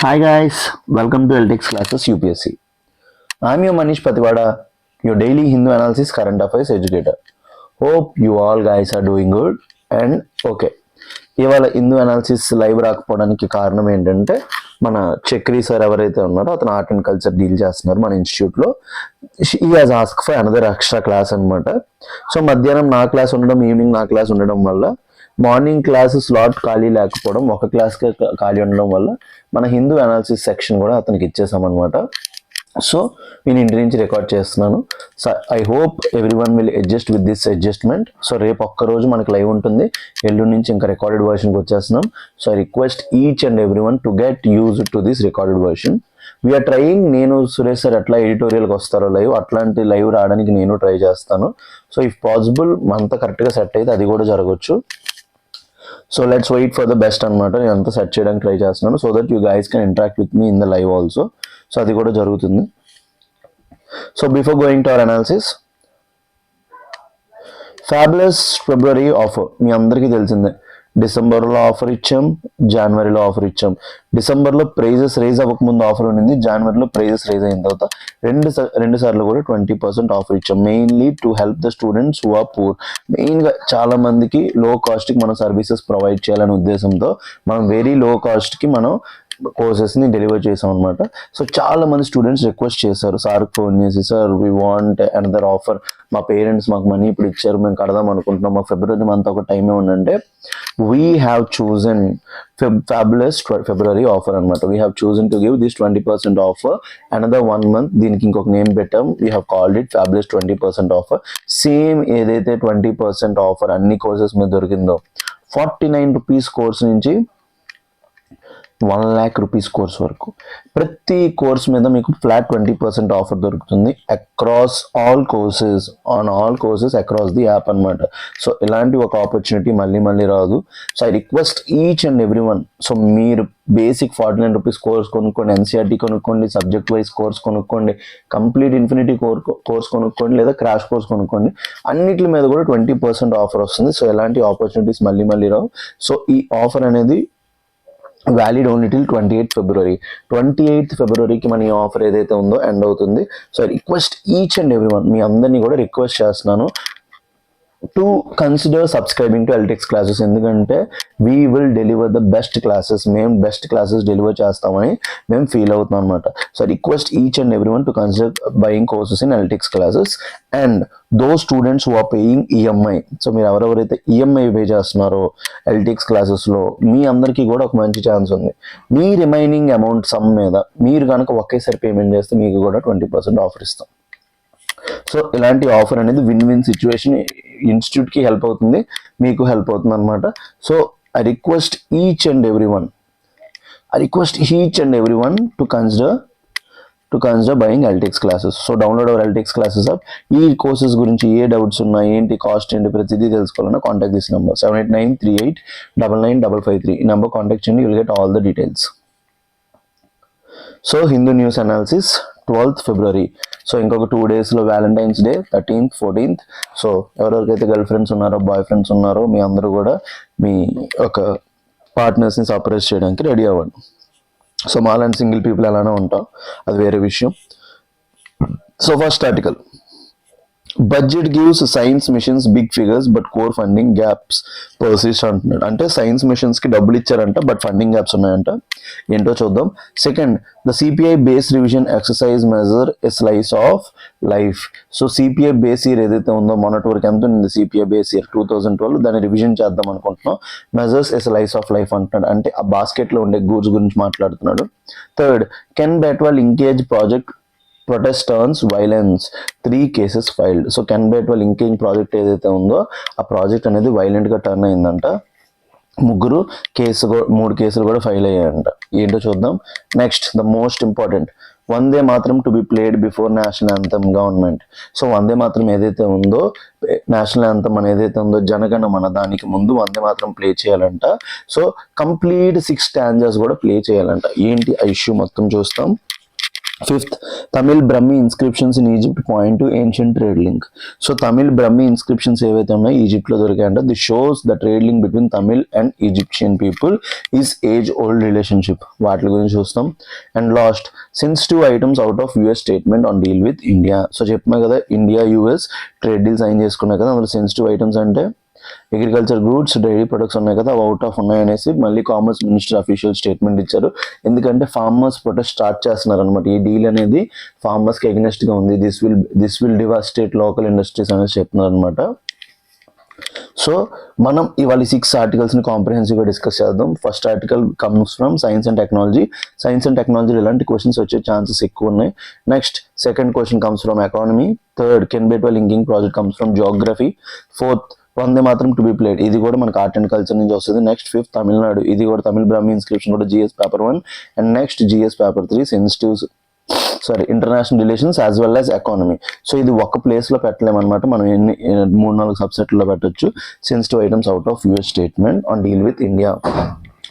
Hi guys, welcome to LTX classes UPSC. I'm your Manish Patiwada, your daily Hindu analysis current affairs educator. Hope you all guys are doing good and okay. ఇవాళ Hindu analysis live రాకపోవడానికి కారణం ఏంటంటే మన Chakri sir ఎవరైతే ఉన్నారో అతను art and culture deal చేస్తున్నారు మన ఇన్స్టిట్యూట్లో. ఈ has ask for another extra class అనమాట. సో మధ్యాహ్నం నా క్లాస్ ఉండడం, ఈవినింగ్ నా క్లాస్ ఉండడం వల్ల మార్నింగ్ క్లాస్ స్లాట్ ఖాళీ లేకపోవడం, ఒక క్లాస్కే ఖాళీ ఉండడం వల్ల మన హిందూ అనాలిసిస్ సెక్షన్ కూడా అతనికి ఇచ్చేసామన్నమాట. సో నేను ఇంటి నుంచి రికార్డ్ చేస్తున్నాను. So I hope every one will adjust with this adjustment. So రేపు ఒక్కరోజు మనకి లైవ్ ఉంటుంది, ఎల్లుండి నుంచి ఇంకా రికార్డెడ్ వర్షన్కి వచ్చేస్తున్నాం. So I request each and every one to get use to this recorded version. We're trying. నేను సురేష్ సార్ ఎట్లా ఎడిటోరియల్కి వస్తారో లైవ్, అట్లాంటి లైవ్ రావడానికి నేను ట్రై చేస్తాను. సో ఇఫ్ పాసిబుల్ మనతో కరెక్ట్గా సెట్ అయితే అది కూడా జరగవచ్చు. So let's wait for the best అనమాట. నేను అంతా సెట్ చేయడానికి ట్రై చేస్తున్నాను so that you guys can interact with me in the live also. So అది కూడా జరుగుతుంది. So before going to our analysis, fabulous February offer మీ అందరికీ తెలిసిందే. డిసెంబర్లో ఆఫర్ ఇచ్చాం, జనవరిలో ఆఫర్ ఇచ్చాం. డిసెంబర్లో ప్రైజెస్ రైజ్ అవ్వకముందు ఆఫర్ ఉండింది, జనవరిలో ప్రైజెస్ రైజ్ అయిన తర్వాత రెండు సార్లు కూడా 20% ఆఫర్ ఇచ్చాం. Mainly to help the students who are poor. మెయిన్గా చాలా మందికి లో కాస్ట్కి మనం సర్వీసెస్ ప్రొవైడ్ చేయాలనే ఉద్దేశంతో మనం వెరీ లో కాస్ట్కి మనం కోర్సెస్ని డెలివర్ చేసాం అనమాట. సో చాలా మంది స్టూడెంట్స్ రిక్వెస్ట్ చేశారు, సార్కి ఫోన్ చేసి, sir we want another offer, మా పేరెంట్స్ మాకు మనీ ఇప్పుడు ఇచ్చారు, మేము కడదాం అనుకుంటున్నాం, మాకు ఫిబ్రవరి మంత్ ఒక టైమే ఉందంటే we have chosen fabulous February offer అనమాట. We have chosen to give this 20% offer another 1 month. దీనికి ఇంకొక నేమ్ పెట్టాం, we have called it fabulous 20% offer. Same ఏదైతే 20% ఆఫర్ అన్ని కోర్సెస్ మీద దొరికిందో, 49 రూపీస్ కోర్స్ నుంచి 1 lakh రూపీస్ కోర్స్ వరకు ప్రతి కోర్స్ మీద మీకు ఫ్లాట్ 20% ఆఫర్ దొరుకుతుంది across all courses, on all courses across the app అనమాట. సో ఇలాంటి ఒక ఆపర్చునిటీ మళ్ళీ రాదు. So I request each and every one, so మీరు బేసిక్ 49 రూపీస్ కోర్స్ కొనుక్కోండి, ఎన్సీఆర్టీ కొనుక్కోండి, సబ్జెక్ట్ వైజ్ కోర్స్ కొనుక్కోండి, కంప్లీట్ ఇన్ఫినిటీ కోర్స్ కొనుక్కోండి, లేదా క్రాష్ కోర్స్ కొనుక్కోండి. అన్నిటి మీద కూడా 20% ఆఫర్ వస్తుంది. సో ఎలాంటి ఆపర్చునిటీస్ మళ్ళీ రావు. సో ఈ ఆఫర్ అనేది valid only till 28th February. 28th Februaryకి మన ఈ ఆఫర్ ఏదైతే ఉందో ఎండ్ అవుతుంది. So request each and every one, మీ అందరినీ కూడా రిక్వెస్ట్ చేస్తున్నాను to consider subscribing to LTX classes. ఎందుకంటే we will deliver the best classes. మేము బెస్ట్ క్లాసెస్ డెలివర్ చేస్తామని మేము ఫీల్ అవుతున్నాం అనమాట. So request each and every one to consider buying courses in LTX classes and though students who are paying EMI. So మీరు ఎవరెవరైతే EMI pay చేస్తున్నారో LTX క్లాసెస్లో మీ అందరికీ కూడా ఒక మంచి ఛాన్స్ ఉంది. మీ రిమైనింగ్ అమౌంట్ సమ్ మీద మీరు కనుక ఒకేసారి పేమెంట్ చేస్తే మీకు కూడా 20% ఆఫర్ ఇస్తాం. సో ఇలాంటి ఆఫర్ అనేది విన్ విన్ సిచ్యువేషన్. ఇన్స్టిట్యూట్కి హెల్ప్ అవుతుంది, మీకు హెల్ప్ అవుతుంది అనమాట. So I request each and every one to consider buying LTX classes. So download hour LTX classes app. ఈ కోర్సెస్ గురించి ఏ డౌట్స్ ఉన్నాయి, ఏంటి కాస్ట్ ఏంటి, ప్రతిదీ తెలుసుకోవాలన్నా కాంటాక్ట్ దిస్ నెంబర్ 7893899553. ఈ నెంబర్ కాంటాక్ట్ చేయండి, you'll get all the details. So Hindu news analysis 12th February. So ఇంకొక 2 daysలో Valentine's day 13th 14th. So ఎవరెవరికైతే గర్ల్ ఫ్రెండ్స్ ఉన్నారో, బాయ్ ఫ్రెండ్స్ ఉన్నారో, మీ అందరూ కూడా మీ ఒక పార్ట్నర్స్ని సర్ప్రైజ్ చేయడానికి రెడీ అవ్వండి. సో మాలాంటి సింగిల్ పీపుల్ ఎలానే ఉంటాం, అది వేరే విషయం. So first article, budget gives science missions big figures but core funding gaps persist అంటున్నాడు. అంటే సైన్స్ మిషన్స్కి డబ్బులు ఇచ్చారంట, బట్ ఫండింగ్ గ్యాప్స్ ఉన్నాయంట. ఏంటో చూద్దాం. Second, the CPI base revision exercise measure a slice of life. So CPI base year ఏదైతే ఉందో, మొన్నటి వరకు ఎంత ఉంది సిపిఐ బేస్ ఇయర్ 2012, దాన్ని రివిజన్ చేద్దాం అనుకుంటున్నాం. Measures a slice of life అంటున్నాడు, అంటే ఆ బాస్కెట్లో ఉండే గూడ్స్ గురించి మాట్లాడుతున్నాడు. Third, Ken Betwa linkage project protest turns violence 3 cases filed. So Ken Betwa linkage project ఏదైతే ఉందో ఆ ప్రాజెక్ట్ అనేది వైలెంట్గా టర్న్ అయిందంట. 3 కేసులు కూడా ఫైల్ అయ్యాయంట. ఏంటో చూద్దాం. Next, the most important, Vande Mataram to be played before national anthem government. So Vande Mataram ఏదైతే ఉందో, నేషనల్ యాంథమ్ అని ఏదైతే ఉందో, జనగణ మన, దానికి ముందు వందే మాత్రం ప్లే చేయాలంట. సో కంప్లీట్ 6 stanzas కూడా ప్లే చేయాలంట. ఏంటి ఆ ఇష్యూ మొత్తం చూస్తాం. Fifth, Tamil Brahmi inscriptions in Egypt point to ancient trade link. So Tamil Brahmi inscriptions ఏవైతే ఉన్నాయో ఈజిప్ట్లో దొరికాయంటే this shows the trade link between Tamil and Egyptian people is age old relationship. వాటి గురించి చూస్తాం. And last, sensitive items out of US statement on deal with India. So చెప్పినా కదా India US trade deal sign చేసుకున్నాయి కదా, అందులో sensitive items అంటే agriculture goods, dairy products ఉన్నాయి కదా, అవి అవుట్ ఆఫ్ ఉన్నాయనేసి మళ్ళీ కామర్స్ మినిస్టర్ అఫీషియల్ స్టేట్మెంట్ ఇచ్చారు. ఎందుకంటే ఫార్మర్స్ ప్రొటెస్ట్ స్టార్ట్ చేస్తున్నారు అనమాట. ఈ డీల్ అనేది ఫార్మర్స్కి ఎగ్నెస్ట్ గా ఉంది. This will devastate local industries అనేది చెప్తున్నారు అనమాట. సో మనం ఇవాళ 6 ఆర్టికల్స్ని కాంప్రిహెన్సివ్గా డిస్కస్ చేద్దాం. First article comes from science and technology. Science and technology ఎలాంటి క్వశ్చన్స్ వచ్చే ఛాన్సెస్ ఎక్కువ ఉన్నాయి. Next second question comes from economy. Third, Ken Betwa linking project comes from geography. Fourth, Vande Mataram to be played, ఇది కూడా మనకు ఆర్ట్ అండ్ కల్చర్ నుంచి వస్తుంది. Next fifth, Tamil Nadu, ఇది కూడా తమిళ బ్రాహ్మీ ఇన్స్క్రిప్షన్ కూడా GS paper 1. And next GS paper 3 sensitives international relations as well as economy. So ఇది ఒక ప్లేస్లో పెట్టలేమన్నమాట, మనం 3-4 సబ్సెట్లో పెట్టచ్చు. Sensitive items out of US statement on deal with India.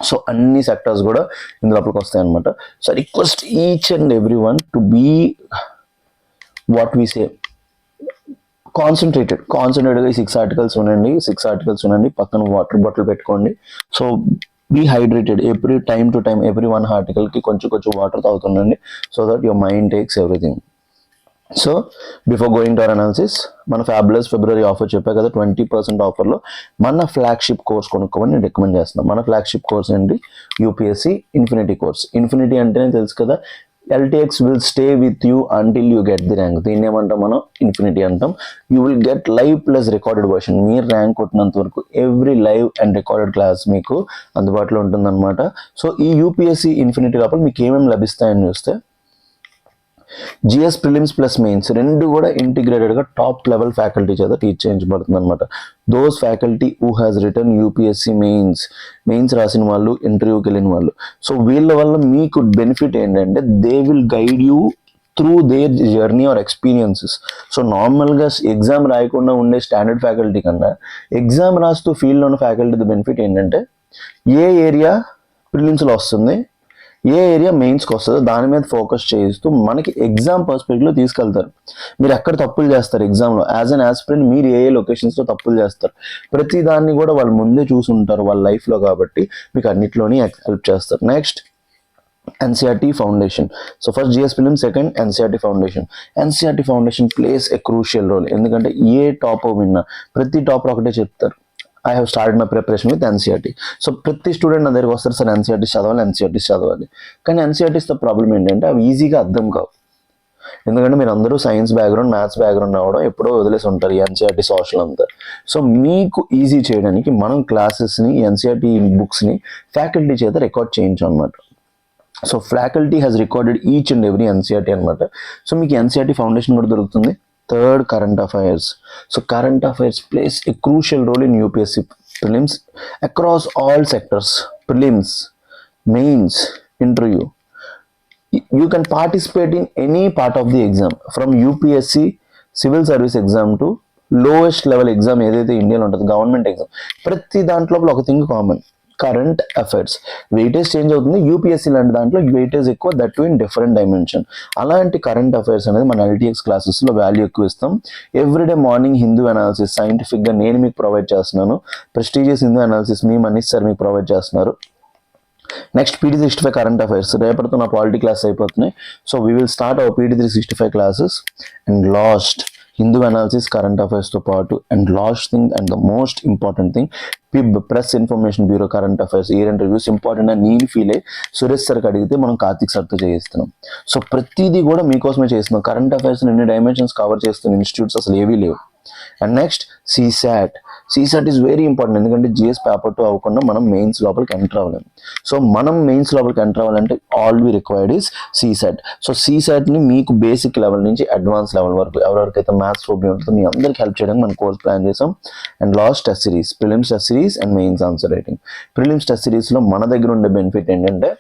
So అన్ని సెక్టర్స్ కూడా ఇందులోపలికి వస్తాయి అనమాట. So request each and every one to be what we say కాన్సన్ట్రేటెడ్గా ఈ 6 ఆర్టికల్స్ వినండి. పక్కన వాటర్ బాటిల్ పెట్టుకోండి. So be hydrated every time to time, every 1 ఆర్టికల్కి కొంచెం వాటర్ తాగుతుండండి, so that your mind takes everything. So before going to our analysis, మన fabulous February offer చెప్పా కదా, 20% ఆఫర్లో మన ఫ్లాగ్షిప్ కోర్స్ కొనుక్కోమని నేను రికమెండ్ చేస్తున్నాను. మన ఫ్లాగ్షిప్ కోర్స్ ఏంటి? UPSC infinity course. ఇన్ఫినిటీ అంటేనే తెలుసు కదా, LTX will stay with you until you get the rank. దీన్ని ఏమంటాం మనం? ఇన్ఫినిటీ అంటాం. You will get live plus recorded version. మీరు ర్యాంక్ కొట్టినంత వరకు every live and recorded class మీకు అందుబాటులో ఉంటుందన్నమాట. సో ఈ యూపీఎస్సీ ఇన్ఫినిటీ లోపల మీకు ఏమేమి లభిస్తాయని చూస్తే, GS ప్రిలిమ్స్ ప్లస్ మెయిన్స్ రెండు కూడా ఇంటిగ్రేటెడ్గా టాప్ లెవెల్ ఫ్యాకల్టీ చేత టీచ్ చేయించబడుతుంది అనమాట. Those faculty who has return UPSC mains రాసిన వాళ్ళు, ఇంటర్వ్యూకి వెళ్ళిన వాళ్ళు. సో వీళ్ళ వల్ల మీకు బెనిఫిట్ ఏంటంటే they will guide you through their journey or experiences. So నార్మల్గా ఎగ్జామ్ రాయకుండా ఉండే స్టాండర్డ్ ఫ్యాకల్టీ కన్నా ఎగ్జామ్ రాస్తూ ఫీల్డ్లో ఉన్న ఫ్యాకల్టీ బెనిఫిట్ ఏంటంటే ఏ ఏరియా ప్రిలిమ్స్లో వస్తుంది, ఏ ఏరియా మెయిన్స్కి వస్తుందో దాని మీద ఫోకస్ చేస్తూ మనకి ఎగ్జామ్ పర్స్పెక్టివ్లో తీసుకెళ్తారు. మీరు ఎక్కడ తప్పులు చేస్తారు ఎగ్జామ్లో, యాజ్ అన్ ఆస్పిరెంట్ మీరు ఏ లొకేషన్స్లో తప్పులు చేస్తారు, ప్రతి దాన్ని కూడా వాళ్ళు ముందే చూసుంటారు వాళ్ళ లైఫ్లో, కాబట్టి మీకు అన్నిట్లోనే హెల్ప్ చేస్తారు. Next NCERT foundation. So first GS prelims, second NCERT foundation. NCERT foundation plays a crucial role. ఎందుకంటే ఏ టాపర్ విన్నా ప్రతి టాపర్ ఒకటే చెప్తారు, I have started my preparation with NCERT. So ప్రతి స్టూడెంట్ నా దగ్గరికి వస్తారు, సార్ NCERT చదవాలి. కానీ NCERTతో ప్రాబ్లం ఏంటంటే అవి ఈజీగా అర్థం కావు. ఎందుకంటే మీరు అందరూ సైన్స్ బ్యాక్గ్రౌండ్, మ్యాథ్స్ బ్యాక్గ్రౌండ్ అవ్వడం ఎప్పుడో వదిలేసి ఉంటారు ఈ NCERT సోషల్ అంతా. సో మీకు ఈజీ చేయడానికి మనం క్లాసెస్ని, NCERT బుక్స్ని ఫ్యాకల్టీ చేత రికార్డ్ చేయించాం అనమాట. So faculty has recorded each and every NCERT అనమాట. సో మీకు NCERT ఫౌండేషన్ కూడా దొరుకుతుంది. Third, current affairs. So current affairs plays a crucial role in UPSC prelims across all sectors, prelims, mains, interview. You can participate in any part of the exam from UPSC civil service exam to lowest level exam ఏదైతే ఇండియాలో ఉంటుందో government exam, ప్రతి దాంట్లో ఒక thing common, current affairs. Weightage change అవుతుంది, UPSC లాంటి దాంట్లో weightage ఎక్కువ, that to in different dimension. అలాంటి కరెంట్ అఫైర్స్ అనేది మన LTX క్లాసెస్లో వాల్యూ ఎక్కువ ఇస్తాం. ఎవ్రీడే మార్నింగ్ హిందూ అనాలిసిస్ సైంటిఫిక్గా నేను మీకు ప్రొవైడ్ చేస్తున్నాను. ప్రెస్టీజియస్ హిందూ అనాలిసిస్ మీ మనీష్ సార్ మీకు ప్రొవైడ్ చేస్తున్నారు. నెక్స్ట్ PD365 కరెంట్ అఫైర్స్, రేపటితో నా పాలిటీ క్లాస్ అయిపోతున్నాయి. So we will start our PD365 classes. And last Hindu analysis current అఫైర్స్తో పాటు, and last thing and the most important thing, PIB press information bureau current affairs year and reviews important అని నేను feel అయ్యి సురేష్ సార్కి అడిగితే మనం కార్తిక్ సార్తో చేయిస్తున్నాం. సో ప్రతిదీ కూడా మీకోసమే చేస్తున్నాం. కరెంట్ అఫైర్స్ ఎన్ని డైమెన్షన్స్ కవర్ చేస్తున్న ఇన్స్టిట్యూట్స్ అసలు ఏవీ లేవు. And next CSAT is very important, ఎందుకంటే GS పేపర్ 2 అవ్వకుండా మనం మెయిన్స్ లోపలికి ఎంటర్ అవ్వలేము. సో మనం మెయిన్స్ లోపలికి ఎంటర్ అవ్వాలంటే all we required is CSAT. So CSATని మీకు బేసిక్ లెవెల్ నుంచి అడ్వాన్స్ లెవెల్ వరకు ఎవరెవరికైతే మ్యాథ్స్ ప్రాబ్లం ఉంటుందో మీ అందరికీ హెల్ప్ చేయడానికి మనం కోర్స్ ప్లాన్ చేసాం. And last test series, prelims test series and mains answer writing. Prelims test సిరీస్లో మన దగ్గర ఉండే బెనిఫిట్ ఏంటంటే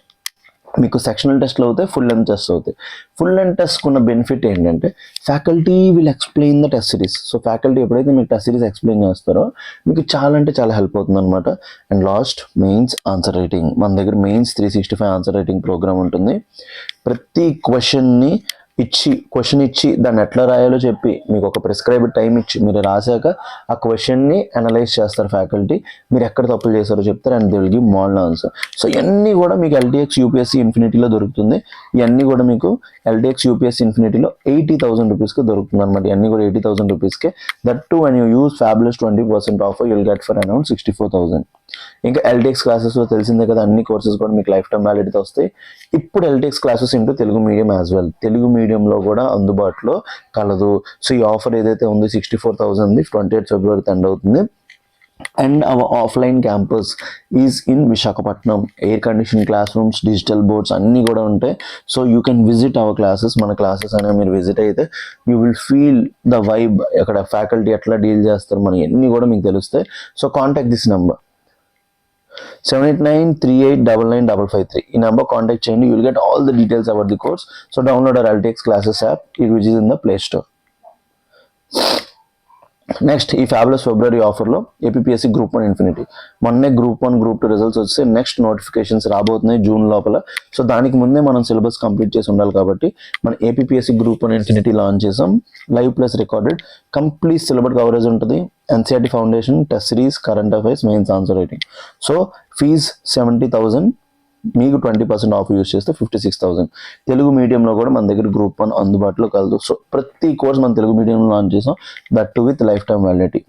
మీకు సెక్షనల్ టెస్ట్లు అవుతాయి, ఫుల్ లెంత్ టెస్ట్ అవుతాయి. ఫుల్ లెంత్ టెస్ట్ ఉన్న బెనిఫిట్ ఏంటంటే faculty will explain the test series. So faculty ఎప్పుడైతే మీకు టెస్ట్ సిరీస్ ఎక్స్ప్లెయిన్ చేస్తారో మీకు చాలా అంటే చాలా హెల్ప్ అవుతుంది అనమాట. And last mains answer writing. మన దగ్గర మెయిన్స్ 365 ఆన్సర్ రైటింగ్ ప్రోగ్రామ్ ఉంటుంది. ప్రతి క్వశ్చన్ ఇచ్చి దాన్ని ఎట్లా రాయాలో చెప్పి మీకు ఒక ప్రిస్క్రైబ్డ్ టైం ఇచ్చి మీరు రాశాక ఆ క్వశ్చన్ని అనలైజ్ చేస్తారు ఫ్యాకల్టీ. మీరు ఎక్కడ తప్పులు చేశారో చెప్తారు and they will give model answer. So ఇవన్నీ కూడా మీకు ఎల్టీఎక్స్ యూపీఎస్సీ ఇన్ఫినిటీలో దొరుకుతుంది. ఇవన్నీ కూడా మీకు ఎల్టీఎక్స్ యూపీఎస్సీ ఇన్ఫినిటీలో 80,000 రూపీస్కి దొరుకుతుంది అనమాట. ఇవన్నీ కూడా 80,000 రూపీస్కే. That too when you use fabulous 20% offer you'll get for around 64,000. ఇంకా ఎల్టీఎక్స్ క్లాసెస్లో తెలిసిందే కదా, అన్ని కోర్సెస్ కూడా మీకు లైఫ్ టైం వ్యాలిడిటీ వస్తాయి. ఇప్పుడు LTX classes into Telugu medium as well, Telugu మీడియంలో కూడా అందుబాటులో కలదు. సో ఈ ఆఫర్ ఏదైతే ఉంది 64,000 28 ఫిబ్రవరి ఎండ్ అవుతుంది. And hour offline campus is in Visakhapatnam. Air condition class rooms, digital boards అన్నీ కూడా ఉంటాయి. So you can visit our classes. మన క్లాసెస్ అనేవి మీరు విజిట్ అయితే you will feel the vibe. అక్కడ ఫ్యాకల్టీ ఎట్లా డీల్ చేస్తారు మనకి అన్నీ కూడా మీకు తెలుస్తాయి. So contact this number 7893899553. ఈ నెంబర్ కాంటాక్ట్ చేయండి. You will get all the details about the course. So download hour LTX classes app which is in the play store. Next ఈ ఫ్యాబులస్ ఫిబ్రవరి ఆఫర్లో ఏపీఎస్సీ గ్రూప్ 1 ఇన్ఫినిటీ. మొన్నే group 1 group 2 results వస్తే next notifications రాబోతున్నాయి June లోపల. So దానికి ముందే మనం syllabus complete చేసి ఉండాలి కాబట్టి మన ఏపీఎస్సీ గ్రూప్ 1 ఇన్ఫినిటీ లాంచ్ చేసాం. Live plus recorded complete syllabus coverage ఉంటుంది. NCERT foundation, test series, current affairs, mains answer writing. So fees 70,000, మీకు 20% ఆఫ్ యూస్ చేస్తే 56,000. తెలుగు మీడియంలో కూడా మన దగ్గర గ్రూప్ 1 అందుబాటులో కలదు. సో ప్రతి కోర్స్ మన తెలుగు మీడియంలో లాంచ్ చేసాం, that to with life time validity.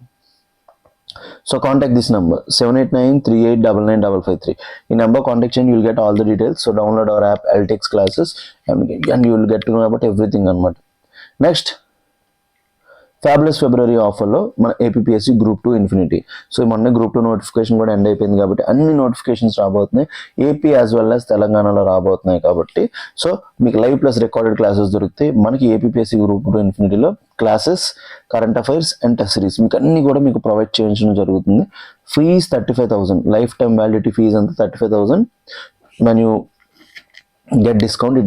So contact this number 7893899553. ఈ నెంబర్ కాంటాక్ట్ చేయండి. You will get all the details. So download hour app LTX classes and you will get to know about everything అనమాట. Next fabulous February ఆఫర్లో మన APSC group 2 infinity. So మొన్న group 2 notification కూడా end అయిపోయింది కాబట్టి అన్ని notifications రాబోతున్నాయి. AP as well as తెలంగాణలో రాబోతున్నాయి కాబట్టి సో మీకు లైవ్ ప్లస్ రికార్డెడ్ క్లాసెస్ దొరుకుతాయి. మనకి ఏపీఎస్సీ గ్రూప్ 2 ఇన్ఫినిటీలో classes, current affairs and test series మీకు అన్ని కూడా మీకు ప్రొవైడ్ చేయించడం జరుగుతుంది. Fees 35,000. Life time validity fees అంతా 35,000. When you get discount you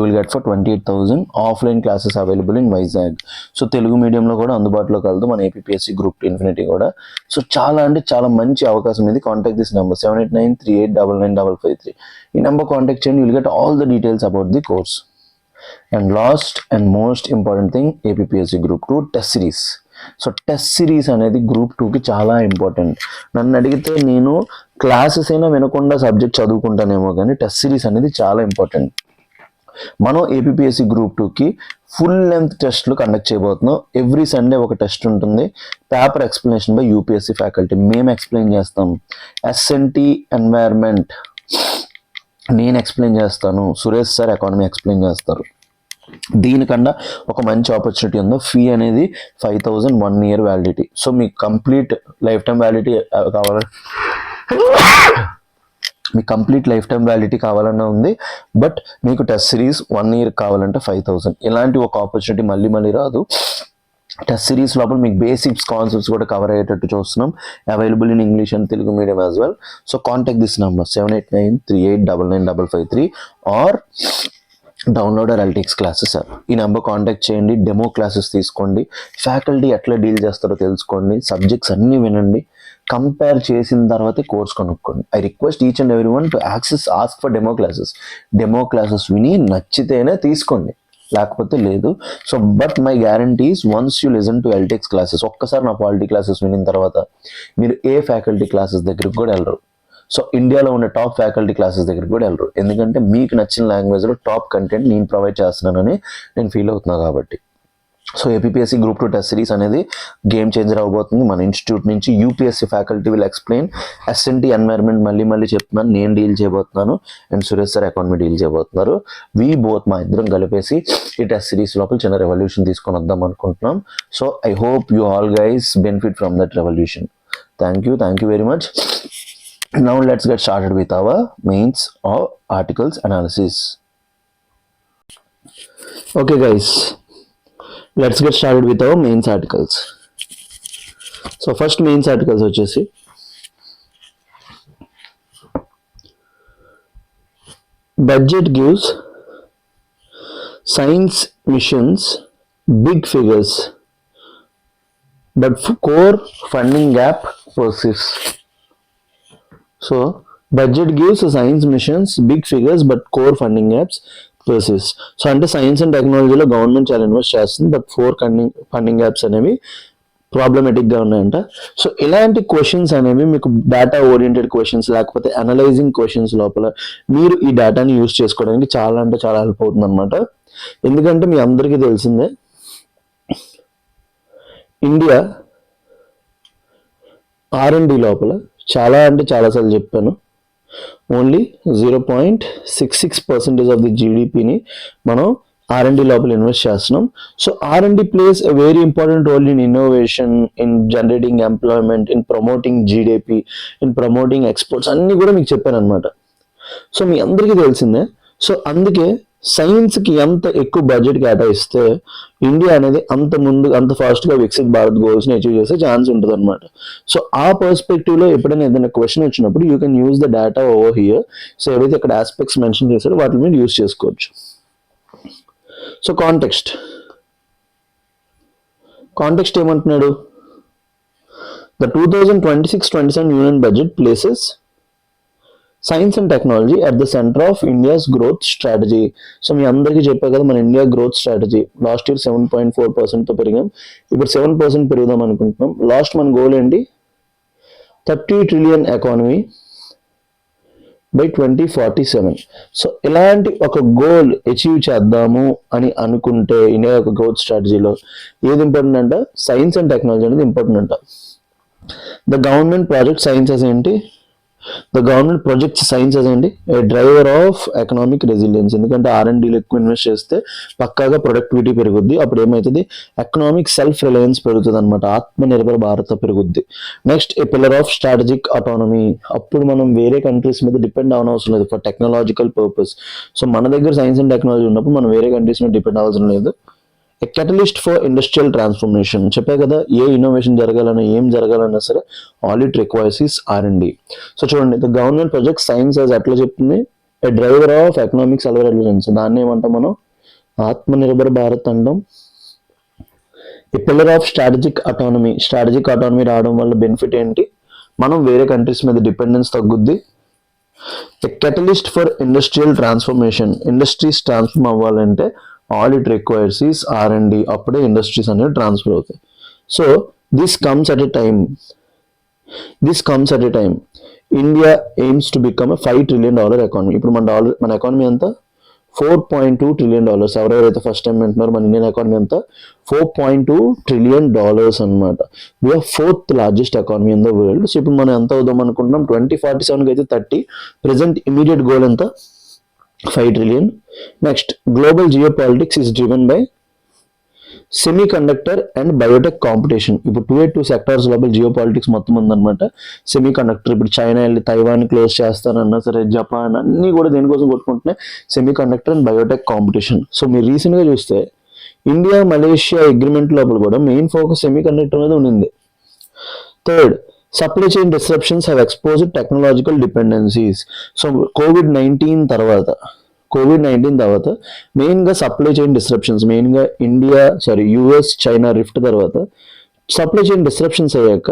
will get for 28,000. Offline classes available in Vizag. So Telugu మీడియంలో కూడా అందుబాటులో కలదు మన ఏపీఎస్సీ గ్రూప్ 2 ఇన్ఫినిటీ కూడా. సో చాలా అంటే చాలా మంచి అవకాశం ఇది. Contact this number 7893899553. ఈ నెంబర్ కాంటాక్ట్ చేయండి. You will get all the details about the course. And last and most important thing APSC group 2 test series. So test series అనేది గ్రూప్ 2కి చాలా ఇంపార్టెంట్. నన్ను అడిగితే నేను క్లాసెస్ అయినా వినకుండా సబ్జెక్ట్ చదువుకుంటానేమో కానీ టెస్ట్ సిరీస్ అనేది చాలా ఇంపార్టెంట్. మనం ఏపీఎస్సీ గ్రూప్ 2కి ఫుల్ లెంత్ టెస్ట్లు కండక్ట్ చేయబోతున్నాం. ఎవ్రీ సండే ఒక టెస్ట్ ఉంటుంది. Paper explanation by UPSC faculty. మేము ఎక్స్ప్లెయిన్ చేస్తాం. ఎస్ఎన్టీ ఎన్వైర్న్మెంట్ నేను ఎక్స్ప్లెయిన్ చేస్తాను. సురేష్ సార్ ఎకానమీ ఎక్స్ప్లెయిన్ చేస్తారు. దీనికన్నా ఒక మంచి ఆపర్చునిటీ ఉందో. ఫీ అనేది 5,000 1 year వ్యాలిడిటీ. సో మీకు కంప్లీట్ లైఫ్ టైం వ్యాలిడిటీ కావాలన్నా ఉంది. బట్ మీకు టెస్ట్ సిరీస్ 1 year కావాలంటే 5,000. ఇలాంటి ఒక ఆపర్చునిటీ మళ్ళీ రాదు. టెస్ట్ సిరీస్ లోపల మీకు బేసిక్స్ కాన్సెప్ట్స్ కూడా కవర్ అయ్యేటట్టు చూస్తున్నాం. Available in English and Telugu medium as well. So contact this number 7893899553 are download hour LTX classes app. ఈ నెంబర్ కాంటాక్ట్ చేయండి. డెమో క్లాసెస్ తీసుకోండి. ఫ్యాకల్టీ ఎట్లా డీల్ చేస్తారో తెలుసుకోండి. సబ్జెక్ట్స్ అన్నీ వినండి. కంపేర్ చేసిన తర్వాతే కోర్స్ కొనుక్కోండి. I request each and every one to ask for demo classes. Demo classes విని నచ్చితేనే తీసుకోండి, లేకపోతే లేదు. So but my guarantees once you listen to LTX classes, ఒక్కసారి నా పాలిటీ క్లాసెస్ వినిన తర్వాత మీరు ఏ ఫ్యాకల్టీ క్లాసెస్ దగ్గరికి కూడా వెళ్ళరు. సో ఇండియాలో ఉన్న టాప్ ఫ్యాకల్టీ క్లాసెస్ దగ్గరికి కూడా వెళ్ళరు. ఎందుకంటే మీకు నచ్చిన లాంగ్వేజ్లో టాప్ కంటెంట్ నేను ప్రొవైడ్ చేస్తున్నానని నేను ఫీల్ అవుతున్నాను కాబట్టి. So APSC group 2 test series అనేది గేమ్ చేంజర్ అవబోతుంది. మన ఇన్స్టిట్యూట్ నుంచి UPSC faculty will explain. SNT environment మళ్ళీ చెప్తున్నాను, నేను డీల్ చేయబోతున్నాను and Suresh sir economy deal చేయబోతున్నారు. మా ఇద్దరం కలిపేసి ఈ టెస్ట్ సిరీస్ లోపల చిన్న రెవల్యూషన్ తీసుకొని వద్దాం అనుకుంటున్నాం. So I hope you all guys benefit from that revolution. Thank you very much. Now let's get started with our mains or articles analysis. Okay guys, let's get started with our mains articles. So first mains articles వచ్చేసి Budget gives science missions big figures, but core funding gap persists. So, budget gives science missions big figures, but core funding gaps persist. So అంటే science and టెక్నాలజీలో government చాలా invest చేస్తుంది, but funding gaps అనేవి ప్రాబ్లమేటిక్గా ఉన్నాయంట. So ఇలాంటి questions అనేవి మీకు data oriented questions లేకపోతే అనలైజింగ్ క్వశ్చన్స్ లోపల మీరు ఈ డేటాని యూజ్ చేసుకోవడానికి చాలా అంటే చాలా హెల్ప్ అవుతుంది అనమాట. ఎందుకంటే మీ అందరికీ తెలిసిందే ఇండియా R&D లోపల చాలా అంటే చాలాసార్లు చెప్పాను, ఓన్లీ 0.66% ఆఫ్ ది జీడిపిని మనం R&D లోపల ఇన్వెస్ట్ చేస్తున్నాం. So R&D plays a very important role in innovation, in generating employment, in promoting GDP, in promoting exports అన్నీ కూడా మీకు చెప్పాను అనమాట. సో మీ అందరికీ తెలిసిందే. సో అందుకే సైన్స్కి ఎంత ఎక్కువ బడ్జెట్ కేటాయిస్తే ఇండియా అనేది అంత ఫాస్ట్గా వికసిత్ భారత్ గోల్స్ని అచీవ్ చేసే ఛాన్స్ ఉంటుంది అనమాట. సో ఆ పర్స్పెక్టివ్లో ఎప్పుడైనా ఏదైనా క్వశ్చన్ వచ్చినప్పుడు you can use the data over here. So ఏవైతే ఇక్కడ ఆస్పెక్ట్స్ మెన్షన్ చేశారో వాటి మీద యూజ్ చేసుకోవచ్చు. సో కాంటెక్స్ట్ ఏమంటున్నాడు? The 2026-27 union budget places science and technology at the centre of India's growth strategy. So మీ అందరికీ చెప్పా కదా, మన India growth strategy last year 7.4%తో పెరిగాం, ఇప్పుడు 7% పెరుగుదాం అనుకుంటున్నాం. లాస్ట్ మన గోల్ ఏంటి? 30 trillion ఎకానమీ బై 2047. సో ఇలాంటి ఒక గోల్ అచీవ్ చేద్దాము అని అనుకుంటే ఇండియా యొక్క గ్రోత్ స్ట్రాటజీలో ఏది ఇంపార్టెంట్ అంట? సైన్స్ అండ్ టెక్నాలజీ అనేది ఇంపార్టెంట్ అంట. ద గవర్నమెంట్ ప్రాజెక్ట్ సైన్సెస్ ఏంటి? ద గవర్నమెంట్ ప్రొజెక్ట్స్ సైన్స్ ఏంటి? ఏ డ్రైవర్ ఆఫ్ ఎకనామిక్ రెసిలియన్స్. ఎందుకంటే R&Dలో ఎక్కువ ఇన్వెస్ట్ చేస్తే పక్కాగా ప్రొడక్టివిటీ పెరుగుద్ది, అప్పుడు ఏమవుతుంది? ఎకనామిక్ సెల్ఫ్ రిలయన్స్ పెరుగుతుంది అనమాట, ఆత్మనిర్భర భారత్ పెరుగుద్ది. Next A pillar of strategic autonomy. అప్పుడు మనం వేరే కంట్రీస్ మీద డిపెండ్ అవ్వనవసరం లేదు ఫర్ టెక్నాలజికల్ పర్పస్. సో మన దగ్గర సైన్స్ అండ్ టెక్నాలజీ ఉన్నప్పుడు మనం వేరే కంట్రీస్ మీద డిపెండ్ అవ్వాల్సిన లేదు. A catalyst for industrial transformation. చెప్పే కదా, ఏ ఇన్నోవేషన్ జరగాలన్నా ఏం జరగాలన్నా సరే all it requires is R&D. So చూడండి, the government project science as ఎట్లా చెప్తుంది? A driver of economic self reliance. దాన్ని ఏమంటాం మనం? ఆత్మనిర్భర్ భారత్ అంటాం. A pillar of strategic autonomy రావడం వల్ల బెనిఫిట్ ఏంటి? మనం వేరే కంట్రీస్ మీద డిపెండెన్స్ తగ్గుద్ది. A catalyst for industrial transformation. Industries transform అవ్వాలంటే all it requires is R&D. అప్పుడే ఇండస్ట్రీస్ అనేవి ట్రాన్స్ఫర్ అవుతాయి. So this comes at a time India aims to become a $5 trillion economy. ఇప్పుడు మన ఎకానమీ ఎంత? $4.2 trillion. ఎవరెవరైతే ఫస్ట్ టైం వింటున్నారో మన ఇండియన్ ఎకానమీ ఎంత? $4.2 trillion అనమాట. We are 4th largest economy in the world. So ఇప్పుడు మనం ఎంత అవుదాం అనుకుంటున్నాం? 2047కి అయితే 30. ప్రెసెంట్ ఇమీడియట్ గోల్ ఎంత? 5 trillion. Next global geopolitics is driven by semiconductor and biotech competition. ఇప్పుడు 282 సెక్టార్స్ లోపల జియో పాలిటిక్స్ మొత్తం ఉందన్నమాట. సెమీ కండక్టర్, ఇప్పుడు చైనా వెళ్ళి తైవాన్ క్లోజ్ చేస్తానన్నా సరే, జపాన్ అన్నీ కూడా దేనికోసం కొట్టుకుంటున్నాయి? Semiconductor and biotech competition. So మీరు రీసెంట్గా చూస్తే ఇండియా మలేషియా అగ్రిమెంట్ లోపల కూడా మెయిన్ ఫోకస్ సెమీ కండక్టర్ మీద ఉంది. Third, supply chain disruptions have exposed technological dependencies. So COVID-19 తర్వాత మెయిన్గా సప్లై చైన్ డిస్రప్షన్స్, మెయిన్గా US చైనా రిఫ్ట్ తర్వాత సప్లై చైన్ డిస్రప్షన్స్ అయ్యాక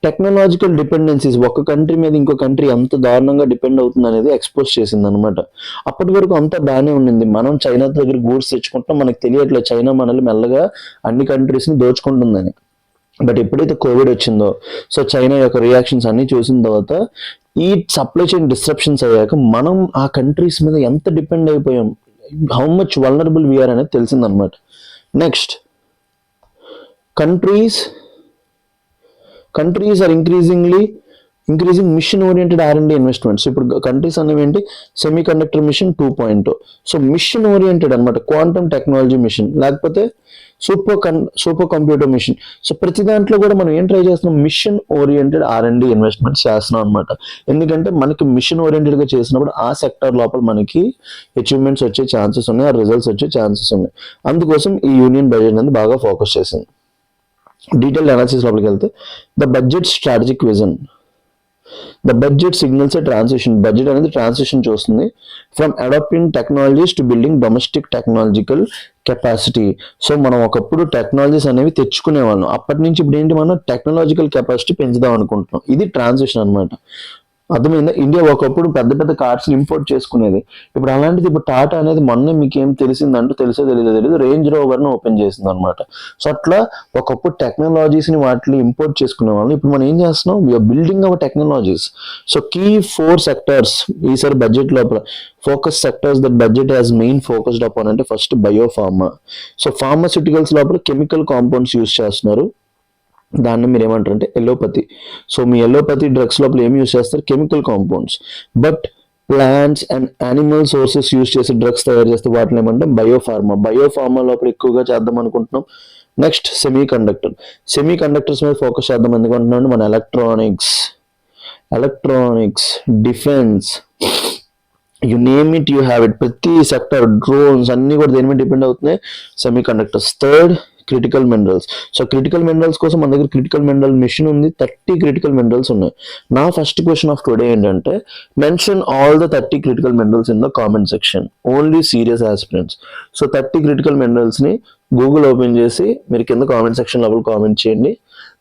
టెక్నాలజికల్ డిపెండెన్సీస్, ఒక కంట్రీ మీద ఇంకో కంట్రీ ఎంత దారుణంగా డిపెండ్ అవుతుంది అనేది ఎక్స్పోజ్ చేసింది అనమాట. అప్పటి వరకు అంతా బాగానే ఉండింది, మనం చైనా దగ్గర గూడ్స్ తెచ్చుకుంటాం, మనకు తెలియట్లేదు చైనా మనల్ని మెల్లగా అన్ని కంట్రీస్ని దోచుకుంటుందని. బట్ ఎప్పుడైతే కోవిడ్ వచ్చిందో, సో చైనా యొక్క రియాక్షన్స్ అన్ని చూసిన తర్వాత ఈ సప్లై చైన్ డిస్రప్షన్స్ అయ్యాక మనం ఆ కంట్రీస్ మీద ఎంత డిపెండ్ అయిపోయాం, హౌ మచ్ వల్నరబుల్ వీఆర్ అనేది తెలిసిందనమాట. Next, countries are increasing mission oriented R&D investments. ఇప్పుడు కంట్రీస్ అనేవి ఏంటి? Semiconductor mission 2.0. So mission oriented అనమాట, క్వాంటమ్ టెక్నాలజీ మిషన్, లేకపోతే సూపర్ కంప్యూటర్ మిషన్. సో ప్రతి దాంట్లో కూడా మనం ఏం ట్రై చేస్తున్నాం? మిషన్ ఓరియంటెడ్ R&D ఇన్వెస్ట్మెంట్స్ చేస్తున్నాం అనమాట. ఎందుకంటే మనకి మిషన్ ఓరియంటెడ్గా చేసినప్పుడు ఆ సెక్టర్ లోపల మనకి అచీవ్మెంట్స్ వచ్చే ఛాన్సెస్ ఉన్నాయి, ఆ రిజల్ట్స్ వచ్చే ఛాన్సెస్ ఉన్నాయి. అందుకోసం ఈ యూనియన్ బడ్జెట్ అనేది బాగా ఫోకస్ చేసింది. డీటెయిల్డ్ అనాలిసిస్ లోపలికి వెళ్తే, the budget strategic vision. The budget signals a transition. Budget అనేది ట్రాన్సిషన్ చూస్తుంది from adapting technologies to building domestic technological capacity. So మనం ఒకప్పుడు టెక్నాలజీస్ అనేవి తెచ్చుకునే వాళ్ళం, అప్పటి నుంచి ఇప్పుడు ఏంటి మనం టెక్నాలజికల్ కెపాసిటీ పెంచుదాం అనుకుంటున్నాం. ఇది ట్రాన్సిషన్ అనమాట. అర్థమైందా? ఇండియా ఒకప్పుడు పెద్ద పెద్ద కార్స్ ఇంపోర్ట్ చేసుకునేది, ఇప్పుడు అలాంటిది ఇప్పుడు టాటా అనేది మొన్న మీకు ఏం తెలిసిందంటూ తెలుసో తెలియదు రేంజ్ రోవర్ని ఓపెన్ చేసింది అనమాట. సో అట్లా ఒకప్పుడు టెక్నాలజీస్ని వాటిని ఇంపోర్ట్ చేసుకునే వాళ్ళు, ఇప్పుడు మనం ఏం చేస్తున్నాం, we're building our technologies. So key 4 sectors ఈసారి బడ్జెట్ లోపల focus sectors that budget has main focused upon అంటే ఫస్ట్ బయోఫార్మా. సో ఫార్మాస్యూటికల్స్ లోపల కెమికల్ కాంపౌండ్స్ యూస్ చేస్తున్నారు, దాన్ని మీరు ఏమంటారు అంటే ఎలోపతి. సో మీ ఎలోపతి డ్రగ్స్ లోపల ఏమి యూస్ చేస్తారు, chemical compounds. But plants and animal sources use చేసి డ్రగ్స్ తయారు చేస్తే వాటిని ఏమంటాం బయోఫార్మా. బయోఫార్మా లోపల ఎక్కువగా చేద్దాం అనుకుంటున్నాం. Next semi conductor. Semi conductors మీద ఫోకస్ చేద్దాం ఎందుకంటున్నాం, మన electronics, defence, you name it you have it. ప్రతి సెక్టర్, డ్రోన్స్ అన్ని కూడా దేని మీద డిపెండ్ అవుతున్నాయి, semi conductors. Third critical minerals. So critical minerals కోసం మన దగ్గర క్రిటికల్ మినరల్ మిషన్ ఉంది, 30 క్రిటికల్ మినరల్స్ ఉన్నాయి. నా ఫస్ట్ క్వశ్చన్ ఆఫ్ టుడే ఏంటంటే, mention all the 30 critical minerals in the comment section, only serious aspirants. So 30 critical minerals ని Google open చేసి మీరు కింద కామెంట్ సెక్షన్ లోపల కామెంట్ చేయండి.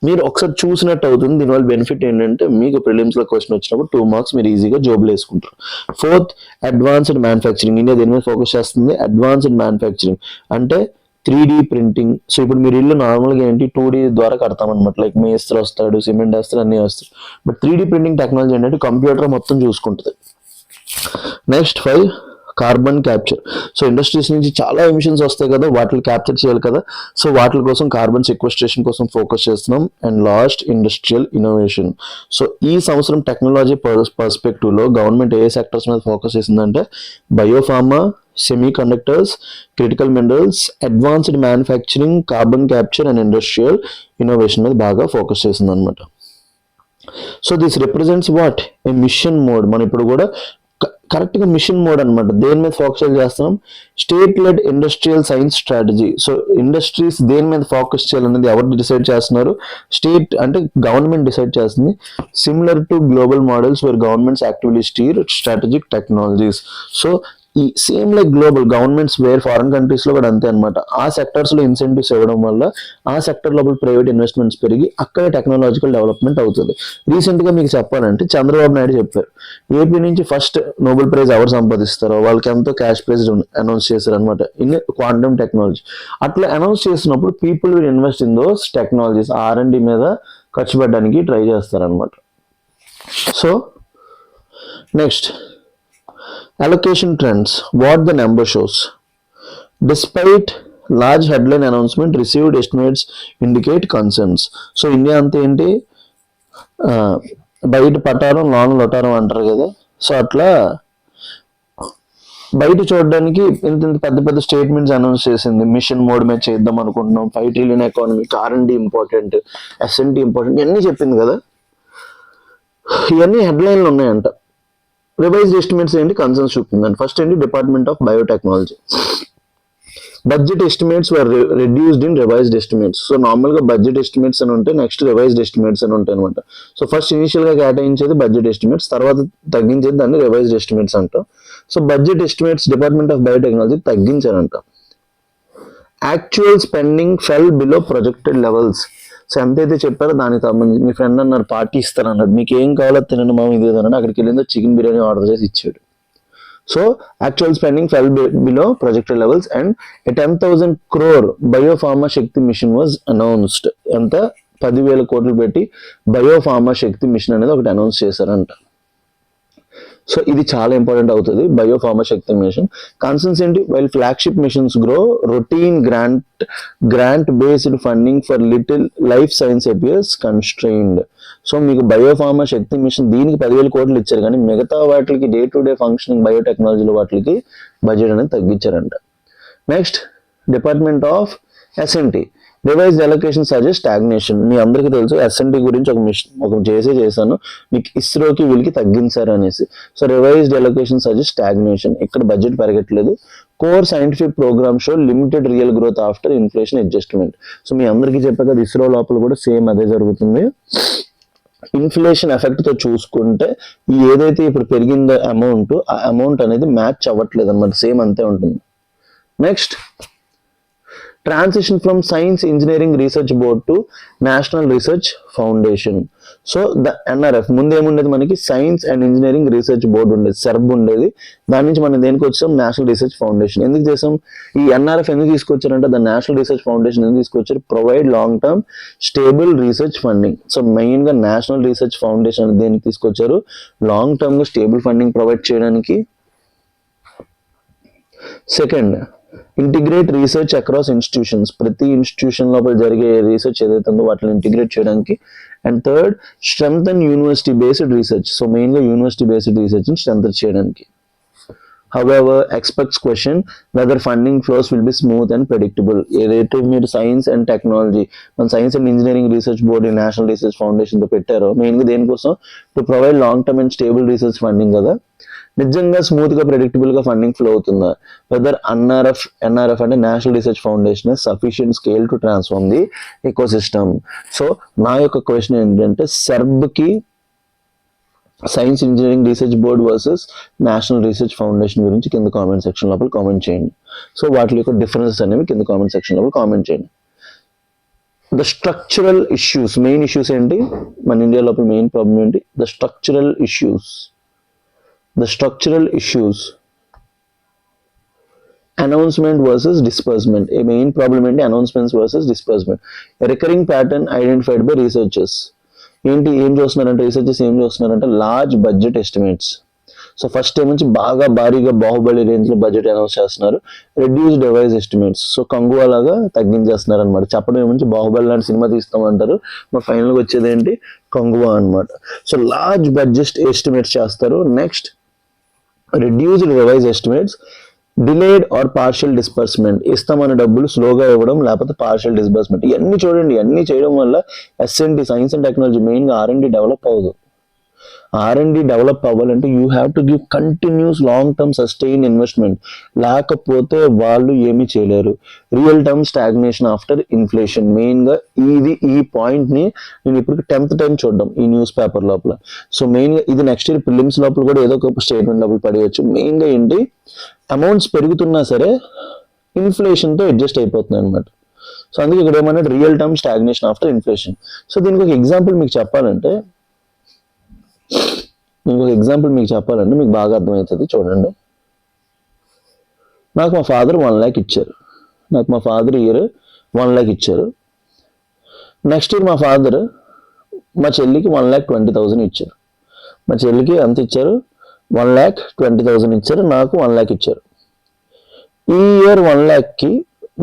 మీరు ఒకసారి చూసినట్టు అవుతుంది. దీనివల్ల బెనిఫిట్ ఏంటంటే, మీకు ప్రిలిమ్స్ లో క్వశ్చన్ వచ్చినప్పుడు 2 మార్క్స్ మీరు ఈజీగా జోబులు వేసుకుంటారు. Fourth advanced manufacturing. ఇండియా దేని మీద ఫోకస్ చేస్తుంది, అడ్వాన్స్డ్ మ్యానుఫ్యాక్చరింగ్ అంటే 3D ప్రింటింగ్. సో ఇప్పుడు మీరు ఇల్లు నార్మల్గా ఏంటి 2D ద్వారా కడతాం అనమాట, లైక్ మేస్త్రి వస్తాడు, సిమెంట్ వేస్తాడు, అన్నీ వస్తాడు. బట్ 3D ప్రింటింగ్ టెక్నాలజీ ఏంటంటే కంప్యూటర్ మొత్తం చూసుకుంటుంది. Next 5 carbon capture. So industries నుంచి చాలా ఎమిషన్స్ వస్తాయి కదా, వాటిని క్యాప్చర్ చేయాలి కదా. సో వాటి కోసం కార్బన్ సెక్వెస్ట్రేషన్ కోసం ఫోకస్ చేస్తున్నాం. And last industrial innovation. So ఈ సంవత్సరం టెక్నాలజీ పర్స్పెక్టివ్ లో గవర్నమెంట్ ఏ సెక్టర్స్ మీద ఫోకస్ చేసిందంటే, biopharma, semi conductors, critical minerals, advanced manufacturing, carbon capture and industrial innovation మీద బాగా ఫోకస్ చేసింది అనమాట. So this represents what a mission mode. మనం ఇప్పుడు కూడా కరెక్ట్ గా మిషన్ మోడ్ అనమాట. దేని మీద ఫోకస్ చేస్తున్నాం, state led industrial science strategy. So industries దేని మీద ఫోకస్ చేయాలనేది ఎవరు డిసైడ్ చేస్తున్నారు, స్టేట్ అంటే గవర్నమెంట్ డిసైడ్ చేస్తుంది. Similar to global models where governments actively steer strategic technologies. So ఈ same like global governments where foreign countries లో కూడా అంతే అనమాట. ఆ సెక్టర్స్ లో ఇన్సెంటివ్స్ ఇవ్వడం వల్ల ఆ సెక్టర్ లోపల ప్రైవేట్ ఇన్వెస్ట్మెంట్స్ పెరిగి అక్కడే టెక్నాలజికల్ డెవలప్మెంట్ అవుతుంది. రీసెంట్ గా మీకు చెప్పాలంటే చంద్రబాబు నాయుడు చెప్పారు, ఏపీ నుంచి ఫస్ట్ నోబెల్ ప్రైజ్ ఎవరు సంపాదిస్తారో వాళ్ళకి ఎంతో క్యాష్ ప్రైజ్ అనౌన్స్ చేశారు అనమాట ఇన్ క్వాంటమ్ టెక్నాలజీ. అట్లా అనౌన్స్ చేసినప్పుడు people will invest in those technologies, R&D మీద ఖర్చు పెట్టడానికి ట్రై చేస్తారనమాట. So next allocation trends, what the number shows. Despite large headline announcement, received estimates indicate concerns. So India అంతా ఏంటి, బయట పటారం లోన లొటారం అంటారు కదా. సో అట్లా బయట చూడడానికి ఇంత పెద్ద పెద్ద స్టేట్మెంట్స్ అనౌన్స్ చేసింది. మిషన్ మోడ్ మీద చేద్దాం అనుకుంటున్నాం, 5 trillion economy, R&D important, S&T important, ఇవన్నీ చెప్పింది కదా. ఇవన్నీ హెడ్లైన్లు ఉన్నాయంట. రివైజ్డ్ ఎస్టిమేట్స్ ఏంటి, కన్సర్న్స్ చూపిందండి. ఫస్ట్ ఏంటి, department of biotechnology. Budget estimates were reduced in revised estimates. So normal గా బడ్జెట్ ఎస్టిమేట్స్ అని ఉంటాయి, నెక్స్ట్ రివైజ్డ్ ఎస్టిమేట్స్ అని ఉంటాయి అనమాట. సో ఫస్ట్ ఇనిషియల్ గా కేటాయించేది బడ్జెట్ ఎస్టిమేట్స్, తర్వాత తగ్గించేది దాన్ని రివైజ్డ్ ఎస్టిమేట్స్ అంటాం. So budget estimates department of biotechnology తగ్గించారంట. Actual spending fell below projected levels. So ఎంతైతే చెప్పారో దానికి సంబంధించి మీ ఫ్రెండ్ అన్నారు పార్టీ ఇస్తారన్నాడు, మీకు ఏం కావాలో తినండి మామ ఇది అన్నాడు. అక్కడికి వెళ్ళిందో చికెన్ బిర్యానీ ఆర్డర్ చేసి ఇచ్చాడు. So actual spending fell below projected levels and 10,000 crore biopharma Shakti mission was announced. ఎంత, 10,000 కోట్లు పెట్టి బయోఫార్మా శక్తి మిషన్ అనేది ఒకటి అనౌన్స్ చేశారంట. సో ఇది చాలా ఇంపార్టెంట్ అవుతుంది, బయోఫార్మా శక్తి మిషన్. కన్సర్న్స్ ఏంటి, while flagship missions grow, routine grant based funding for little life science appears constrained. So మీకు బయోఫార్మా శక్తి మిషన్ దీనికి 10,000 కోట్లు ఇచ్చారు, కానీ మిగతా వాటికి డే టు డే ఫంక్షనింగ్ బయోటెక్నాలజీలో వాటికి బడ్జెట్ అనేది తగ్గించారంట. Next department of S&T. Revised allocation suggest stagnation. మీ అందరికీ తెలుసు S&T గురించి ఒక చేశాను, మీకు ఇస్రోకి వీళ్ళకి తగ్గించారు అనేసి. So revised allocation suggest stagnation. ఇక్కడ బడ్జెట్ పెరగట్లేదు. Core scientific programme show limited real growth after inflation adjustment. So మీ అందరికీ చెప్పాక ఇస్రో లోపల కూడా సేమ్ అదే జరుగుతుంది. ఇన్ఫ్లేషన్ ఎఫెక్ట్తో చూసుకుంటే ఏదైతే ఇప్పుడు పెరిగిందో అమౌంట్, ఆ అమౌంట్ అనేది మ్యాచ్ అవ్వట్లేదు అనమాట, సేమ్ అంతే ఉంటుంది. Next, transition from science engineering research board to national research foundation. So the NRF ముందు ఏముండేది మనకి, science and engineering research board ఉండేది, సెర్బ్ ఉండేది. దాని నుంచి మనం దేనికి వచ్చాం, నేషనల్ రీసెర్చ్ ఫౌండేషన్. ఎందుకు చేసాం ఈ ఎన్ఆర్ఎఫ్, ఎందుకు తీసుకొచ్చారంటే ద నేషనల్ రీసెర్చ్ ఫౌండేషన్ ఎందుకు తీసుకొచ్చారు, provide long term stable research funding. So main గా నేషనల్ రీసెర్చ్ ఫౌండేషన్ దేనికి తీసుకొచ్చారు, లాంగ్ టర్మ్ గా స్టేబుల్ ఫండింగ్ ప్రొవైడ్ చేయడానికి. Second, integrate research across institutions, ప్రతి ఇన్స్టిట్యూషన్ లోపల జరిగే రీసెర్చ్ ఏదైతే ఉందో వాటిని ఇంటిగ్రేట్ చేయడానికి. And third, strengthen university based research, so main గా యూనివర్సిటీ బేస్డ్ రీసెర్చ్ ని స్ట్రెంగ్తన్ చేయడానికి. However, experts question whether funding flows will be smooth and predictable. ఏదైతే మీరు సైన్స్ అండ్ టెక్నాలజీ, మన science and engineering research board national research foundation తో పెట్టారో మెయిన్గా దేనికోసం, to provide long term and stable research funding కదా, నిజంగా స్మూత్ గా ప్రెడిక్టబుల్ గా ఫండింగ్ ఫ్లో అవుతుందా, వెదర్ ఎన్ఆర్ఎఫ్ అంటే national research foundation sufficient scale to transform the ecosystem. So నా యొక్క క్వశ్చన్ ఏంటంటే, సెర్బ్ కి science engineering research board versus national research foundation గురించి కింద కామెంట్ సెక్షన్ లోపల కామెంట్ చేయండి. సో వాటి యొక్క డిఫరెన్సెస్ అనేవి కింద కామెంట్ సెక్షన్ లోపల కామెంట్ చేయండి. The structural issues, main issues ఏంటి మన ఇండియా లోపల, మెయిన్ ప్రాబ్లం ఏంటి, the structural issues announcement versus disbursement. ఏ మెయిన్ ప్రాబ్లం ఏంటి, announcements versus disbursement. Recurring pattern identified by researchers. ఏం చూస్తున్నారంటే రీసెర్చర్స్ ఏం చూస్తున్నారంటే, large budget estimates. So first time నుంచి బాగా భారీగా బాహుబలి రేంజ్ లో బడ్జెట్ అనౌన్స్ చేస్తున్నారు. రెడ్యూస్ డివైస్ ఎస్టిమేట్స్, సో కంగువా లాగా తగ్గించేస్తున్నారు అనమాట. చెప్పడం ఏమంచి బాహుబలి లాంటి సినిమా తీస్తామంటారు, మరి ఫైనల్గా వచ్చేది ఏంటి, కంగువా అనమాట. సో లార్జ్ బడ్జెట్ ఎస్టిమేట్స్ చేస్తారు. Next, reduced revise estimates, delayed or partial disbursement, ఇస్తామన్న డబ్బులు స్లోగా ఇవ్వడం, లేకపోతే పార్షియల్ డిస్బర్స్మెంట్. ఇవన్నీ చూడండి, ఇవన్నీ చేయడం వల్ల ఎస్ఎన్డి సైన్స్ అండ్ టెక్నాలజీ మెయిన్గా ఆర్ఎండి డెవలప్ అవ్వదు. ఆర్ఎండి డెవలప్ అవ్వాలంటే you have to give continuous long term sustain investment, లేకపోతే వాళ్ళు ఏమీ చేయలేరు. Real term stagnation after inflation, మెయిన్గా ఈ పాయింట్ ని నేను ఇప్పుడు 10th టైం చూడడం ఈ న్యూస్ పేపర్ లోపల. సో మెయిన్గా ఇది నెక్స్ట్ ఇయర్ ప్రిలిమ్స్ లోపల కూడా ఏదో ఒక స్టేట్మెంట్ లోపల పడేయచ్చు. మెయిన్గా ఏంటి, అమౌంట్స్ పెరుగుతున్నా సరే ఇన్ఫ్లేషన్తో అడ్జస్ట్ అయిపోతున్నాయి అనమాట. సో అందుకే ఇక్కడ ఏమన్నా real term stagnation after inflation. So దీనికి ఒక ఎగ్జాంపుల్ మీకు చెప్పాలంటే మీకు బాగా అర్థమవుతుంది. చూడండి, నాకు మా ఫాదర్ 1 lakh ఇచ్చారు. ఇయర్ 1 lakh ఇచ్చారు. నెక్స్ట్ ఇయర్ మా ఫాదర్ మా చెల్లికి 1,20,000 ఇచ్చారు. మా చెల్లికి ఎంత ఇచ్చారు, 1,20,000 ఇచ్చారు. నాకు 1 lakh ఇచ్చారు. ఈ ఇయర్ 1 lakh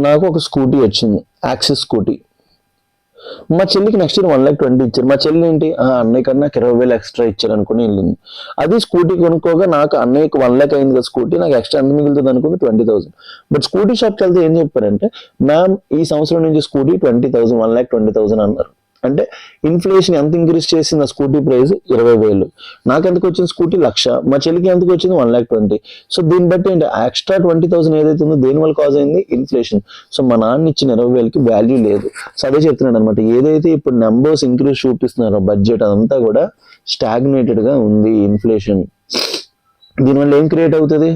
నాకు ఒక స్కూటీ వచ్చింది, యాక్సిస్ స్కూటీ. మా చెల్లికి నెక్స్ట్ ఇయర్ 1,20,000 ఇచ్చారు. మా చెల్లి ఏంటి, అన్నయ్య కన్నా నాకు 20,000 ఎక్స్ట్రా ఇచ్చారు అనుకుని వెళ్ళింది. అది స్కూటీ కొనుక్కోగా నాకు అన్నయ్యకి 1 lakh అయింది కదా స్కూటీ, నాకు ఎక్స్ట్రా ఎంత మిగులుతుంది అనుకుంది 20,000. బట్ స్కూటీ షాప్కి వెళ్తే ఏం చెప్పారంటే, మ్యామ్ ఈ సంవత్సరం నుంచి స్కూటీ 20,000, 1,20,000 అన్నారు. అంటే ఇన్ఫ్లేషన్ ఎంత ఇంక్రీజ్ చేసింది, ఆ స్కూటీ ప్రైస్ 20,000. నాకు ఎంతకు వచ్చింది స్కూటీ 1,00,000, మా చెల్లికి ఎంతకు వచ్చింది 1,20,000. సో దీన్ని బట్టి ఏంటి, ఎక్స్ట్రా 20,000 ఏదైతే ఉందో దేని వల్ల కాజ్ అయింది, ఇన్ఫ్లేషన్. సో మా నాన్న ఇచ్చిన 20,000కి వాల్యూ లేదు. సో అదే చెప్తున్నాడు అనమాట, ఏదైతే ఇప్పుడు నెంబర్స్ ఇంక్రీజ్ చూపిస్తున్నారో బడ్జెట్ అదంతా కూడా స్టాగ్నేటెడ్ గా ఉంది ఇన్ఫ్లేషన్. దీనివల్ల ఏం క్రియేట్ అవుతుంది,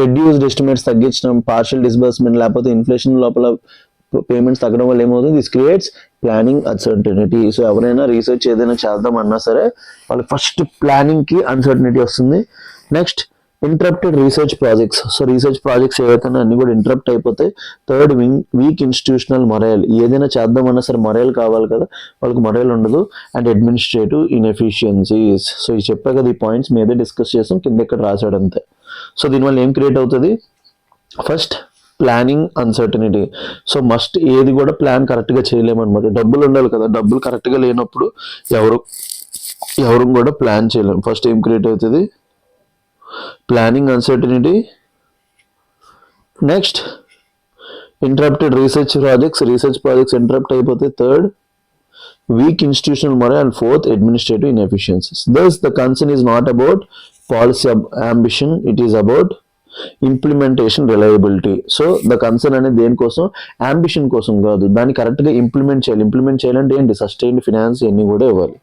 రెడ్యూస్డ్ ఎస్టిమేట్స్ తగ్గించడం, పార్షియల్ డిస్బర్స్మెంట్, లేకపోతే ఇన్ఫ్లేషన్ లోపల పేమెంట్స్ తగ్గడం వల్ల ఏమవుతుంది, this creates planning uncertainty. So ఎవరైనా రీసెర్చ్ ఏదైనా చేద్దాం అన్నా సరే వాళ్ళు ఫస్ట్ ప్లానింగ్ కి అన్సర్టనిటీ వస్తుంది. Next, interrupted research projects. So research projects ఏవైతే అన్ని కూడా ఇంటరప్ట్ అయిపోతాయి. థర్డ్, వీక్ ఇన్స్టిట్యూషనల్ మొరైల్, ఏదైనా చేద్దామన్నా సరే మొరైల్ కావాలి కదా, వాళ్ళకి మొరైల్ ఉండదు. And administrative inefficiencies. సో ఇది చెప్పా కదా, ఈ పాయింట్స్ మీదే డిస్కస్ చేసాం, కింద ఇక్కడ రాశాడు అంతే. సో దీనివల్ల ఏం క్రియేట్ అవుతుంది, first planning uncertainty. So must ఏది కూడా ప్లాన్ కరెక్ట్గా చేయలేమన్నమాట. డబ్బులు ఉండాలి కదా, డబ్బులు కరెక్ట్గా లేనప్పుడు ఎవరు కూడా ప్లాన్ చేయలేము. ఫస్ట్ ఏం క్రియేట్ అవుతుంది, planning uncertainty. Next, interrupted research projects interrupt అయిపోతే. Third, weak institutional morale. And fourth, administrative inefficiencies. Thus the concern is not about policy ambition, it is about implementation reliability. So the concern అనేది దేనికోసం, ambition కోసం కాదు, దాన్ని కరెక్ట్గా implement చేయాలి. Implement చేయాలంటే ఏంటి, సస్టైన్డ్ ఫినాన్స్ ఇవన్నీ కూడా ఇవ్వాలి.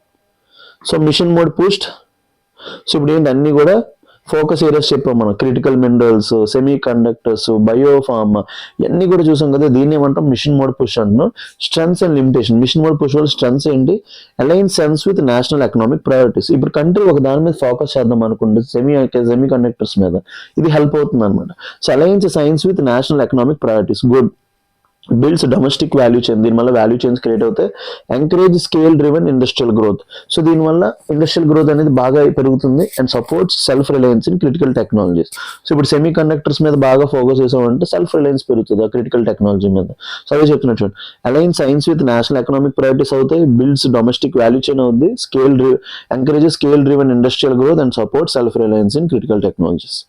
So mission mode pushed. So ఇప్పుడు ఏంటి అన్నీ కూడా ఫోకస్ ఏరియాస్ చెప్పాం మనం, క్రిటికల్ మినరల్స్, సెమీ కండక్టర్స్, బయోఫార్మ్ ఇవన్నీ కూడా చూసాం కదా. దీన్ని ఏమంటాం, మిషన్ మోడ్ పుష్ అంటున్నాం. Strengths and limitation. Mission mode push వల్ల స్ట్రెంగ్స్ ఏంటి, align sense with national economic priorities. ఇప్పుడు కంట్రీ ఒక దాని మీద ఫోకస్ చేద్దాం అనుకుంటే సెమీ కండక్టర్స్ మీద, ఇది హెల్ప్ అవుతుంది అనమాట. So aligns science with national economic priorities, good. Builds domestic value chain, దీనివల్ల వాల్యూ చైన్స్ క్రియేట్ అవుతాయి. Encourage scale driven industrial growth. So దీనివల్ల ఇండస్ట్రియల్ గ్రోత్ అనేది బాగా పెరుగుతుంది. And supports self reliance in critical technologies. So ఇప్పుడు semi conductors మీద బాగా focus చేసామంటే సెల్ఫ్ రిలయన్స్ పెరుగుతుంది ఆ క్రిటికల్ టెక్నాలజీ మీద. సో అదే చెప్తున్నట్టు, align science with national economic priorities అవుతాయి. బిల్డ్స్ డొమెస్టిక్ వాల్యూ చైన్ అవుద్ది. Encourage scale driven industrial growth and support self reliance in critical technologies.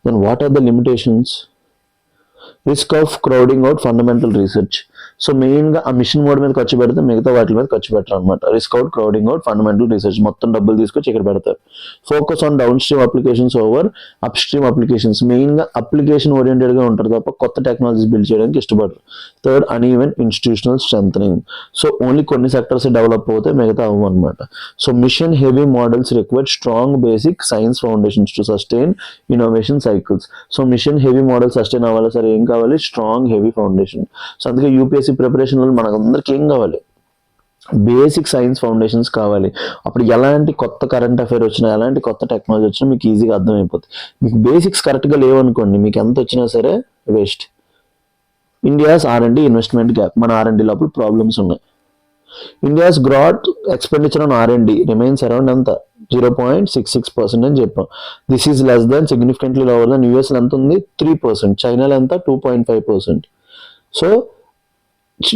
Then what are the limitations? Risk of crowding out fundamental research. So మెయిన్గా ఆ mission mode మీద ఖర్చు పెడితే మిగతా వాటి మీద ఖర్చు పెట్టరు అనమాట. Risk out crowding out fundamental research, మొత్తం డబ్బులు తీసుకొచ్చి ఇక్కడ పెడతారు. Focus on downstream applications over upstream applications. మెయిన్గా అప్లికేషన్ ఓరియంటెడ్గా ఉంటారు తప్ప కొత్త టెక్నాలజీస్ బిల్డ్ చేయడానికి ఇష్టపడరు. Third, uneven institutional strengthening. So only కొన్ని సెక్టర్స్ డెవలప్ అవుతే మిగతా అవ్వు అనమాట. So mission heavy models require strong basic science foundations to sustain innovation cycles. So mission heavy model sustain అవ్వాలి సరే ఏం కావాలి, స్ట్రాంగ్ హెవీ ఫౌండేషన్. సో అందుకే యూపీఎస్సీ ప్రిపరేషన్ వల్ల మనకు అందరికి ఏం కావాలి, బేసిక్ సైన్స్ ఫౌండేషన్స్ కావాలి. అప్పుడు ఎలాంటి కొత్త కరెంట్ అఫైర్ వచ్చినా, ఎలాంటి కొత్త టెక్నాలజీ వచ్చినా మీకు ఈజీగా అర్థమైపోతుంది. మీకు బేసిక్స్ కరెక్ట్గా లేవనుకోండి, మీకు ఎంత వచ్చినా సరే waste. India's R&D investment gap. మన R&D లోపల ప్రాబ్లమ్స్ ఉన్నాయి. India's గ్రాట్ expenditure on R&D remains around ఎంత, 0.66% అని చెప్పాం. This is less than significantly lower దాన్ యూఎస్లో ఎంత ఉంది, 3%. చైనాలో ఎంత, 2.5%. సో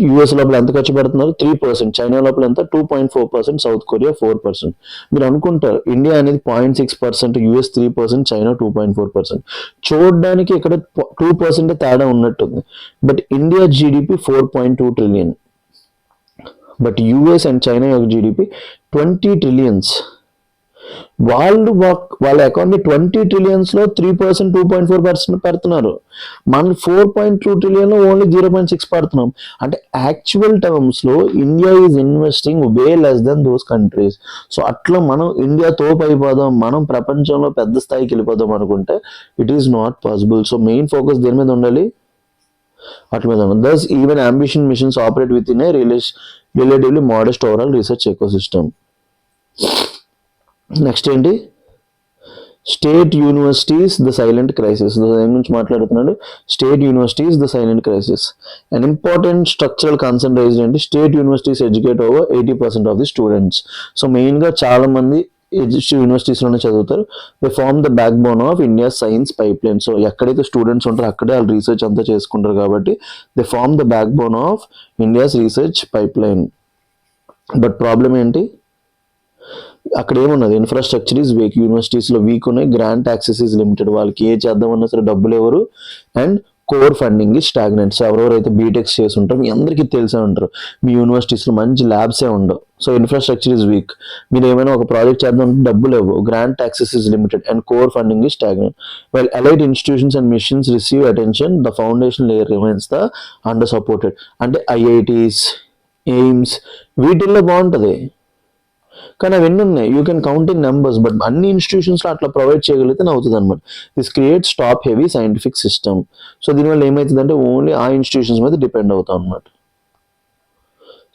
యూఎస్ లోపల ఎంత ఖర్చు పెడుతున్నారు, 3%. చైనా లోపల ఎంత, 2.4%. South Korea 4%. మీరు అనుకుంటారు ఇండియా అనేది 0.6%, యూఎస్ 3%, చైనా 2.4%. చూడడానికి ఇక్కడ 2% తేడా ఉన్నట్టుంది. But India GDP 4.2 trillion. But US and China యొక్క జీడిపి 20 ట్రిలియన్స్. వాళ్ళ ఎకానమీ 20 ట్రిలియన్స్ లో 3%, 2.4% పెడుతున్నారు. మనం 4.2 ట్రిలియన్ లో ఓన్లీ 0.6 పెడుతున్నాం. అంటే యాక్చువల్ టర్మ్స్ లో India is investing way less than those countries. So అట్లా మనం ఇండియా తోపు అయిపోదాం, మనం ప్రపంచంలో పెద్ద స్థాయికి వెళ్ళిపోదాం అనుకుంటే it is not possible. So main focus దేని మీద ఉండాలి, వాటి మీద ఉండాలి. Thus even ambition missions operate with in a relatively modest overall research ecosystem. Next ఏంటి, state universities the silent crisis. దాని గురించి మాట్లాడుతున్నాడు. State universities the silent crisis. And important structural concern raised ఏంటి, state universities educate over 80% of the students. So మెయిన్గా చాలా మంది యూనివర్సిటీస్లోనే చదువుతారు. They form the backbone of India science pipeline. So ఎక్కడైతే స్టూడెంట్స్ ఉంటారో అక్కడే వాళ్ళు రీసెర్చ్ అంతా చేసుకుంటారు కాబట్టి they form the backbone of India's research pipeline. But problem ఏంటి, అక్కడ ఏమున్నది, ఇన్ఫ్రాస్ట్రక్చర్ ఈజ్ వీక్. యూనివర్సిటీస్లో వీక్ ఉన్నాయి. Grant access is limited. వాళ్ళకి ఏ చేద్దామన్నా సరే డబ్బులు ఎవరు. అండ్ కోర్ ఫండింగ్ ఈ స్టాగ్నెంట్. సో ఎవరెవరైతే బీటెక్స్ చేసి ఉంటారో మీ అందరికీ తెలిసే ఉంటారు, మీ యూనివర్సిటీస్లో మంచి ల్యాబ్సే ఉండవు. So infrastructure is weak. మీరు ఏమైనా ఒక ప్రాజెక్ట్ చేద్దామంటే డబ్బులు ఇవ్వవు. Grant access is limited and core funding ఈ stagnant. Well allied institutions and missions receive attention, the foundation layer remains the under supported. అంటే ఐఐటీస్, ఎయిమ్స్ వీటిల్లో బాగుంటుంది, కానీ అవి ఎన్ని ఉన్నాయి, you can count in numbers. But అన్ని ఇన్స్టిట్యూషన్స్లో అట్లా ప్రొవైడ్ చేయగలిగితే అవుతుంది అనమాట. This creates top heavy scientific system. So దీనివల్ల ఏమవుతుందంటే ఓన్లీ ఆ ఇన్స్టిట్యూషన్స్ మీద డిపెండ్ అవుతాం అనమాట.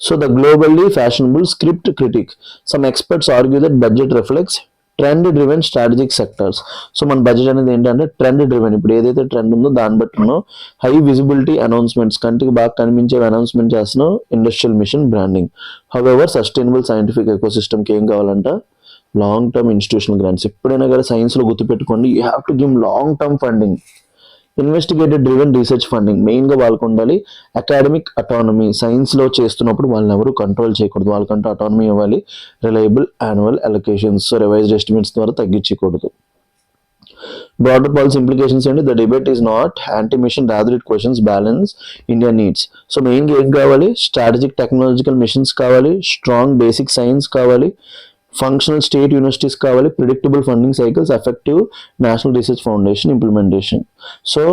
So the globally fashionable script critic. Some experts argue that budget reflects trend driven strategic sectors. So మన బడ్జెట్ అనేది ఏంటంటే ట్రెండ్ డ్రివెన్. ఇప్పుడు ఏదైతే ట్రెండ్ ఉందో దాన్ని బట్టి హై విజిబిలిటీ అనౌన్స్మెంట్స్, కంటికి బాగా కనిపించేవి అనౌన్స్మెంట్ చేస్తున్నాం. Industrial mission branding. However sustainable scientific ఎకోసిస్టమ్కి ఏం కావాలంట, లాంగ్ టర్మ్ ఇన్స్టిట్యూషనల్ గ్రాంట్స్. ఎప్పుడైనా కానీ సైన్స్లో గుర్తుపెట్టుకోండి, you have to give long term funding. Investigated driven research funding. మెయిన్గా వాళ్ళకు ఉండాలి అకాడమిక్ అటానమీ. సైన్స్లో చేస్తున్నప్పుడు వాళ్ళని ఎవరు కంట్రోల్ చేయకూడదు, వాళ్ళకంటూ అటానమీ ఇవ్వాలి. Reliable annual allocations, revised estimates ద్వారా తగ్గించకూడదు. బ్రాడర్ పాలసీ ఇంప్లికేషన్స్ ఏంటి, the debate is not anti mission, rather it questions balance India needs. So మెయిన్గా ఏం కావాలి, స్ట్రాటజిక్ టెక్నాలజికల్ మిషన్స్ కావాలి, స్ట్రాంగ్ బేసిక్ సైన్స్ కావాలి, ఫంక్షనల్ స్టేట్ యూనివర్సిటీస్ కావాలి, predictable funding cycles, effective national research foundation implementation. So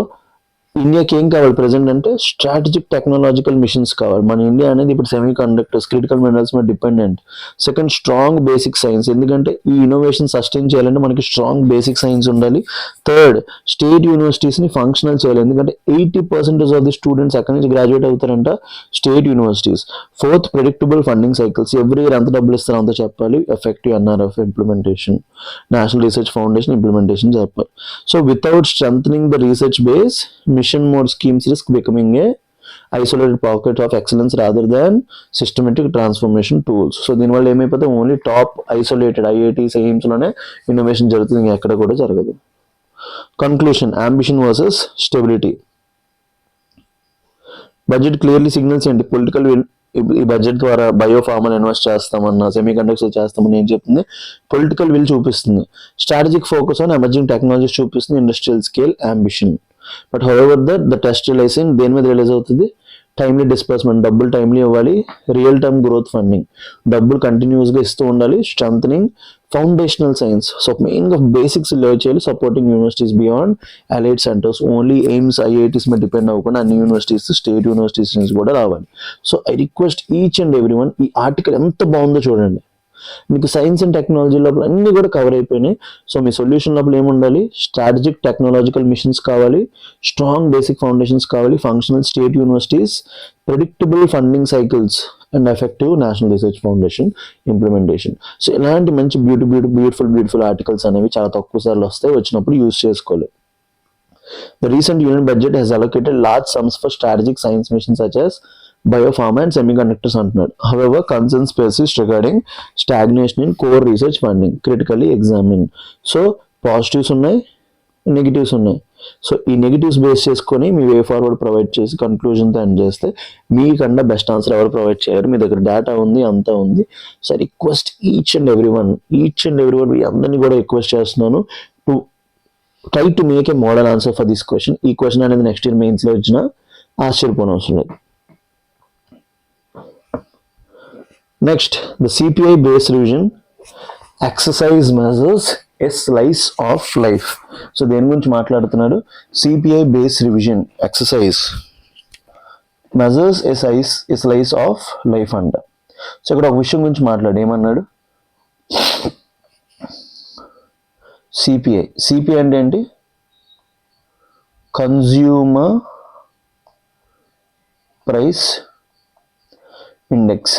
ఇండియాకి ఏం కావాలి present అంటే స్ట్రాటజిక్ టెక్నాలజికల్ మిషన్స్ కావాలి. మన ఇండియా అనేది ఇప్పుడు సెమీ కండక్టర్స్, క్రిటికల్ మినరల్స్ మీద dependent. Second, strong basic science, ఎందుకంటే ఈ ఇన్నోవేషన్ సస్టైన్ చేయాలంటే మనకి స్ట్రాంగ్ బేసిక్ సైన్స్ ఉండాలి. థర్డ్, స్టేట్ యూనివర్సిటీస్ని ఫంక్షనల్ చేయాలి, ఎందుకంటే 80% ఆఫ్ ది స్టూడెంట్స్ ఎక్కడి నుంచి గ్రాడ్యుయేట్ అవుతారంట, state universities. Fourth, predictable funding cycles, every year ఎంత డబ్బులు ఇస్తారో అంత చెప్పాలి. Effective NRF implementation, national research foundation implementation చెప్పాలి. So without strengthening the research base, mission mode schemes risk becoming a isolated pocket of excellence rather than systematic transformation tools. So దీనివల్ల ఏమైపోతే only top isolated IITs AIIMS లోనే innovation జరుగుతుంది, ఎక్కడ కూడా జరగదు. Conclusion, ambition versus stability. Budget clearly signals ఏంటి, political will. ఈ budget ద్వారా బయోఫార్మల్ ఇన్వెస్ట్ చేస్తామన్నా, సెమీ కండక్టర్స్ చేస్తామని ఏం చెప్తుంది, పొలిటికల్ విల్ చూపిస్తుంది. Strategic focus on emerging technologies చూపిస్తుంది, industrial scale ambition. But however the test realising దేని మీద రిలీజ్ అవుతుంది, టైమ్లీ డిస్బర్స్మెంట్, డబ్బులు టైమ్లీ ఇవ్వాలి. రియల్ టర్మ్ గ్రోత్ ఫండింగ్, డబ్బులు కంటిన్యూస్గా ఇస్తూ ఉండాలి. స్ట్రెంథనింగ్ ఫౌండేషనల్ సైన్స్, సో మెయిన్గా బేసిక్స్ లెవెల్ చేయాలి. Supporting universities beyond allied centres, only AIIMS IITs మీద డిపెండ్ అవ్వకుండా అన్ని యూనివర్సిటీస్, స్టేట్ యూనివర్సిటీస్ నుంచి కూడా రావాలి. So I request each and every one, ఈ ఆర్టికల్ ఎంత బాగుందో చూడండి. మీకు సైన్స్ అండ్ టెక్నాలజీ లోపల అన్నీ కూడా కవర్ అయిపోయినాయి. సో మీ సొల్యూషన్ లోపల ఏముండాలి, స్ట్రాటజిక్ టెక్నాలజికల్ మిషన్స్ కావాలి, స్ట్రాంగ్ బేసిక్ ఫౌండేషన్స్ కావాలి, functional state universities, predictable funding cycles and effective national research foundation implementation. So ఇలాంటి మంచి బ్యూటిఫుల్ ఆర్టికల్స్ అనేవి చాలా తక్కువ సార్లు వస్తాయి, వచ్చినప్పుడు యూజ్ చేసుకోవాలి. The recent union budget has allocated large sums for strategic science missions such as biopharma and semiconductors అంటున్నాడు. However, concerns persist regarding stagnation in core research funding, critically examined. So positives ఉన్నాయి, negatives ఉన్నాయి. So ఈ negatives base చేసుకొని మీ way forward provide చేసి కన్క్లూజన్తో end చేస్తే మీకన్నా best answer ఎవరు provide చేయరు. మీ దగ్గర డేటా ఉంది, అంతా ఉంది. So request each and every one మీ అందరినీ కూడా రిక్వెస్ట్ చేస్తున్నాను to try to make a model answer for this question. ఈ క్వశ్చన్ అనేది నెక్స్ట్ ఇయర్ మెయిన్స్లో వచ్చిన ఆశ్చర్యపోవడం అవసరం లేదు. Next, the CPI base revision exercise measures a slice of life. So దేని గురించి మాట్లాడుతున్నాడు, CPI base revision exercise measures a slice of life అంట. సో ఇక్కడ ఒక విషయం గురించి మాట్లాడు, ఏమన్నాడు, సిపిఐ అంటే ఏంటి, consumer price index.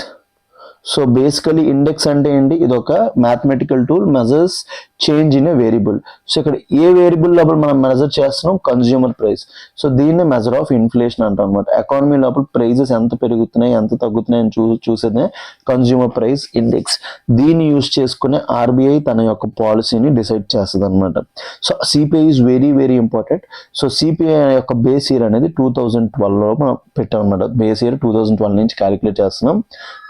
So basically index అంటే ఏంటి, ఇది ఒక mathematical tool, measures change in a variable. So ఇక్కడ ఏ వేరియబుల్ లోపల మనం మెజర్ చేస్తున్నాం, కన్జ్యూమర్ ప్రైస్. సో దీన్ని మెజర్ ఆఫ్ ఇన్ఫ్లేషన్ అంటాం అనమాట. ఎకానమీ లోపల ప్రైజెస్ ఎంత పెరుగుతున్నాయి ఎంత తగ్గుతున్నాయి అని చూసేదే కన్జ్యూమర్ ప్రైస్ ఇండెక్స్. దీన్ని యూజ్ చేసుకునే ఆర్బీఐ తన యొక్క పాలసీని డిసైడ్ చేస్తుంది అనమాట. So CPI is very important. So CPI యొక్క బేస్ ఇయర్ అనేది 2012లో మనం పెట్టాం అనమాట. బేస్ ఇయర్ 2012 నుంచి క్యాలిక్యులేట్ చేస్తున్నాం.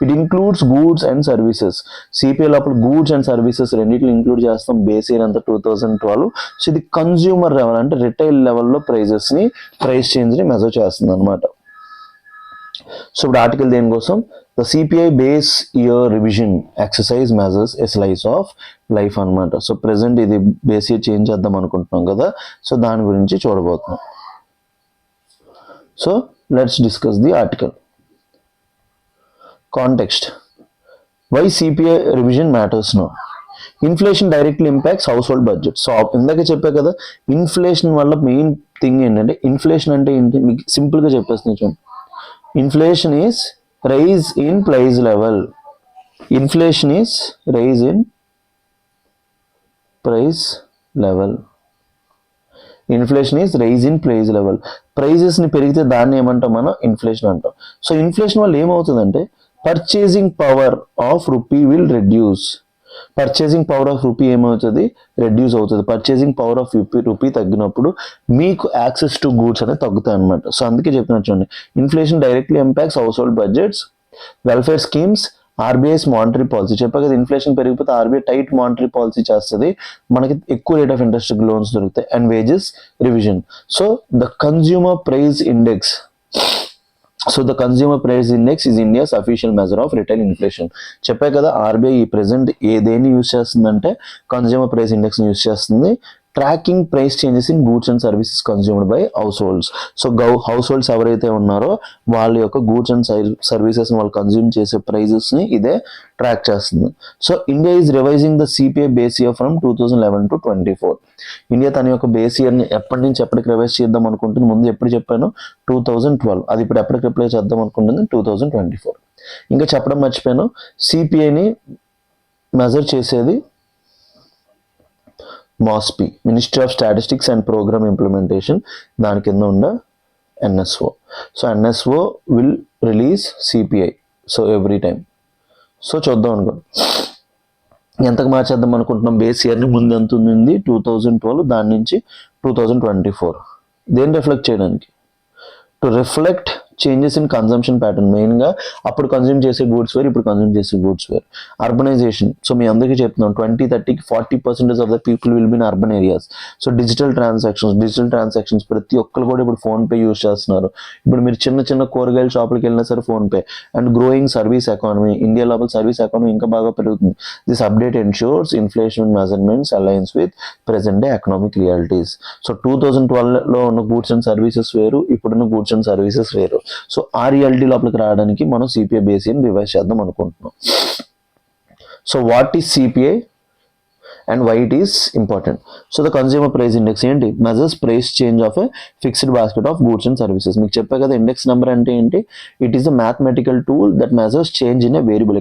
It includes goods and services. CPI లోపల గూడ్స్ అండ్ సర్వీసెస్ రెండింటిని ఇంక్లూడ్ చేస్తాం. బేస్ ఇయర్ అంతా 2012. సో ఇది కన్జ్యూమర్ లెవెల్ అంటే రిటైల్ లెవెల్లో ప్రైస్ చేంజ్ ని మెజర్ చేస్తుంది అనమాట. సో ఇప్పుడు ఆర్టికల్ దేనికోసం, the CPI base year revision exercise measures a slice of life అనమాట. సో ప్రెసెంట్ ఇది బేస్ ఇయర్ చేంజ్ చేద్దాం అనుకుంటున్నాం కదా, సో దాని గురించి చూడబోతున్నాం. So let's discuss the article. Context. Why CPI revision matters now? Inflation directly impacts household budget. So ఇందాక చెప్పా కదా, ఇన్ఫ్లేషన్ వల్ల మెయిన్ థింగ్ ఏంటంటే, ఇన్ఫ్లేషన్ అంటే ఏంటి మీకు సింపుల్గా చెప్పేస్తున్నా చూడండి. Inflation is rise in price level. Inflation is rise in price level. Inflation is rise in price level. ప్రైజెస్ని పెరిగితే దాన్ని ఏమంటాం మనం, ఇన్ఫ్లేషన్ అంటాం. సో ఇన్ఫ్లేషన్ వల్ల ఏమవుతుందంటే, purchasing power of rupee will reduce. Purchasing power of rupee ఏమవుతుంది, reduce అవుతుంది. పర్చేసింగ్ పవర్ ఆఫ్ రూపీ తగ్గినప్పుడు మీకు యాక్సెస్ టు గూడ్స్ అనేది తగ్గుతాయి అనమాట. సో అందుకే చెప్పినట్టు చూడండి, inflation directly impacts household budgets, welfare schemes, RBI's monetary policy. చెప్పా కదా, ఇన్ఫ్లేషన్ పెరిగిపోతే ఆర్బీఐ టైట్ మానిటరీ పాలసీ చేస్తుంది, మనకి ఎక్కువ రేట్ ఆఫ్ ఇంట్రెస్ట్ లోన్స్ దొరుకుతాయి. And wages revision. So the consumer price index so the consumer price index is India's official measure of retail inflation. చెప్పే కదా RBI ఈ ప్రెసెంట్ దేన్ని use చేస్తుందంటే consumer price ఇండెక్స్ని యూస్ చేస్తుంది, tracking price changes in goods and services consumed by house holds. So house holds ఎవరైతే ఉన్నారో వాళ్ళ యొక్క గూడ్స్ అండ్ సర్వీసెస్ వాళ్ళు కన్స్యూమ్ చేసే ప్రైజెస్ని ఇదే ట్రాక్ చేస్తుంది. So India is revising the CPI base year from 2011 to 24. India తన యొక్క బేస్ ఇయర్ని ఎప్పటి నుంచి ఎప్పటికి రివైజ్ చేద్దాం అనుకుంటుంది, ముందు ఎప్పుడు చెప్పాను 2012, అది ఇప్పుడు ఎప్పటికి రిప్లై చేద్దాం అనుకుంటుంది 2024. ఇంకా చెప్పడం మర్చిపోయాను, సిపిఐని మెజర్ చేసేది MOSPI, ministry of statistics and programme implementation, దాని కింద ఉన్న NSO. So NSO will release CPI so every time. So చూద్దాం అనుకో ఎంతకు మార్చేద్దాం అనుకుంటున్నాం బేస్ ఇయర్ని, ముందు ఎంత ఉంది 2012, దాని నుంచి 2024. దేన్ని రిఫ్లెక్ట్ చేయడానికి, to reflect changes in consumption pattern. మెయిన్గా అప్పుడు కన్జ్యూమ్ చేసే గూడ్స్ వేరు, ఇప్పుడు కన్జ్యూమ్ చేసే గూడ్స్ వేరు. అర్బనైజేషన్, సో మీ అందరికీ చెప్తున్నాం 2030కి 40% of the people will be in urban areas. So digital transactions ప్రతి ఒక్కరు కూడా ఇప్పుడు ఫోన్పే యూస్ చేస్తున్నారు. ఇప్పుడు మీరు చిన్న చిన్న కూరగాయల షాపులకు వెళ్ళినా సరే PhonePe. And growing service economy, India లోపల సర్వీస్ ఎకానమీ ఇంకా బాగా పెరుగుతుంది. This update ensures inflation measurements aligns with present day economic realities. So 2012లో ఉన్న గూడ్స్ అండ్ సర్వీసెస్ వేరు, ఇప్పుడున్న గూడ్స్ అండ్ సర్వీసెస్ వేరు. సో ఆ రియాలిటీ లోపలికి రావడానికి మనం సిపిఐ బేసిని రివైజ్ చేద్దాం అనుకుంటున్నాం. So what is CPI and why it is important? So the consumer price index ఏంటి, measures price change of a fixed basket of goods and services. మీకు చెప్పే కదా ఇండెక్స్ నెంబర్ అంటే ఏంటి, it is a mathematical tool that measures change in a variable.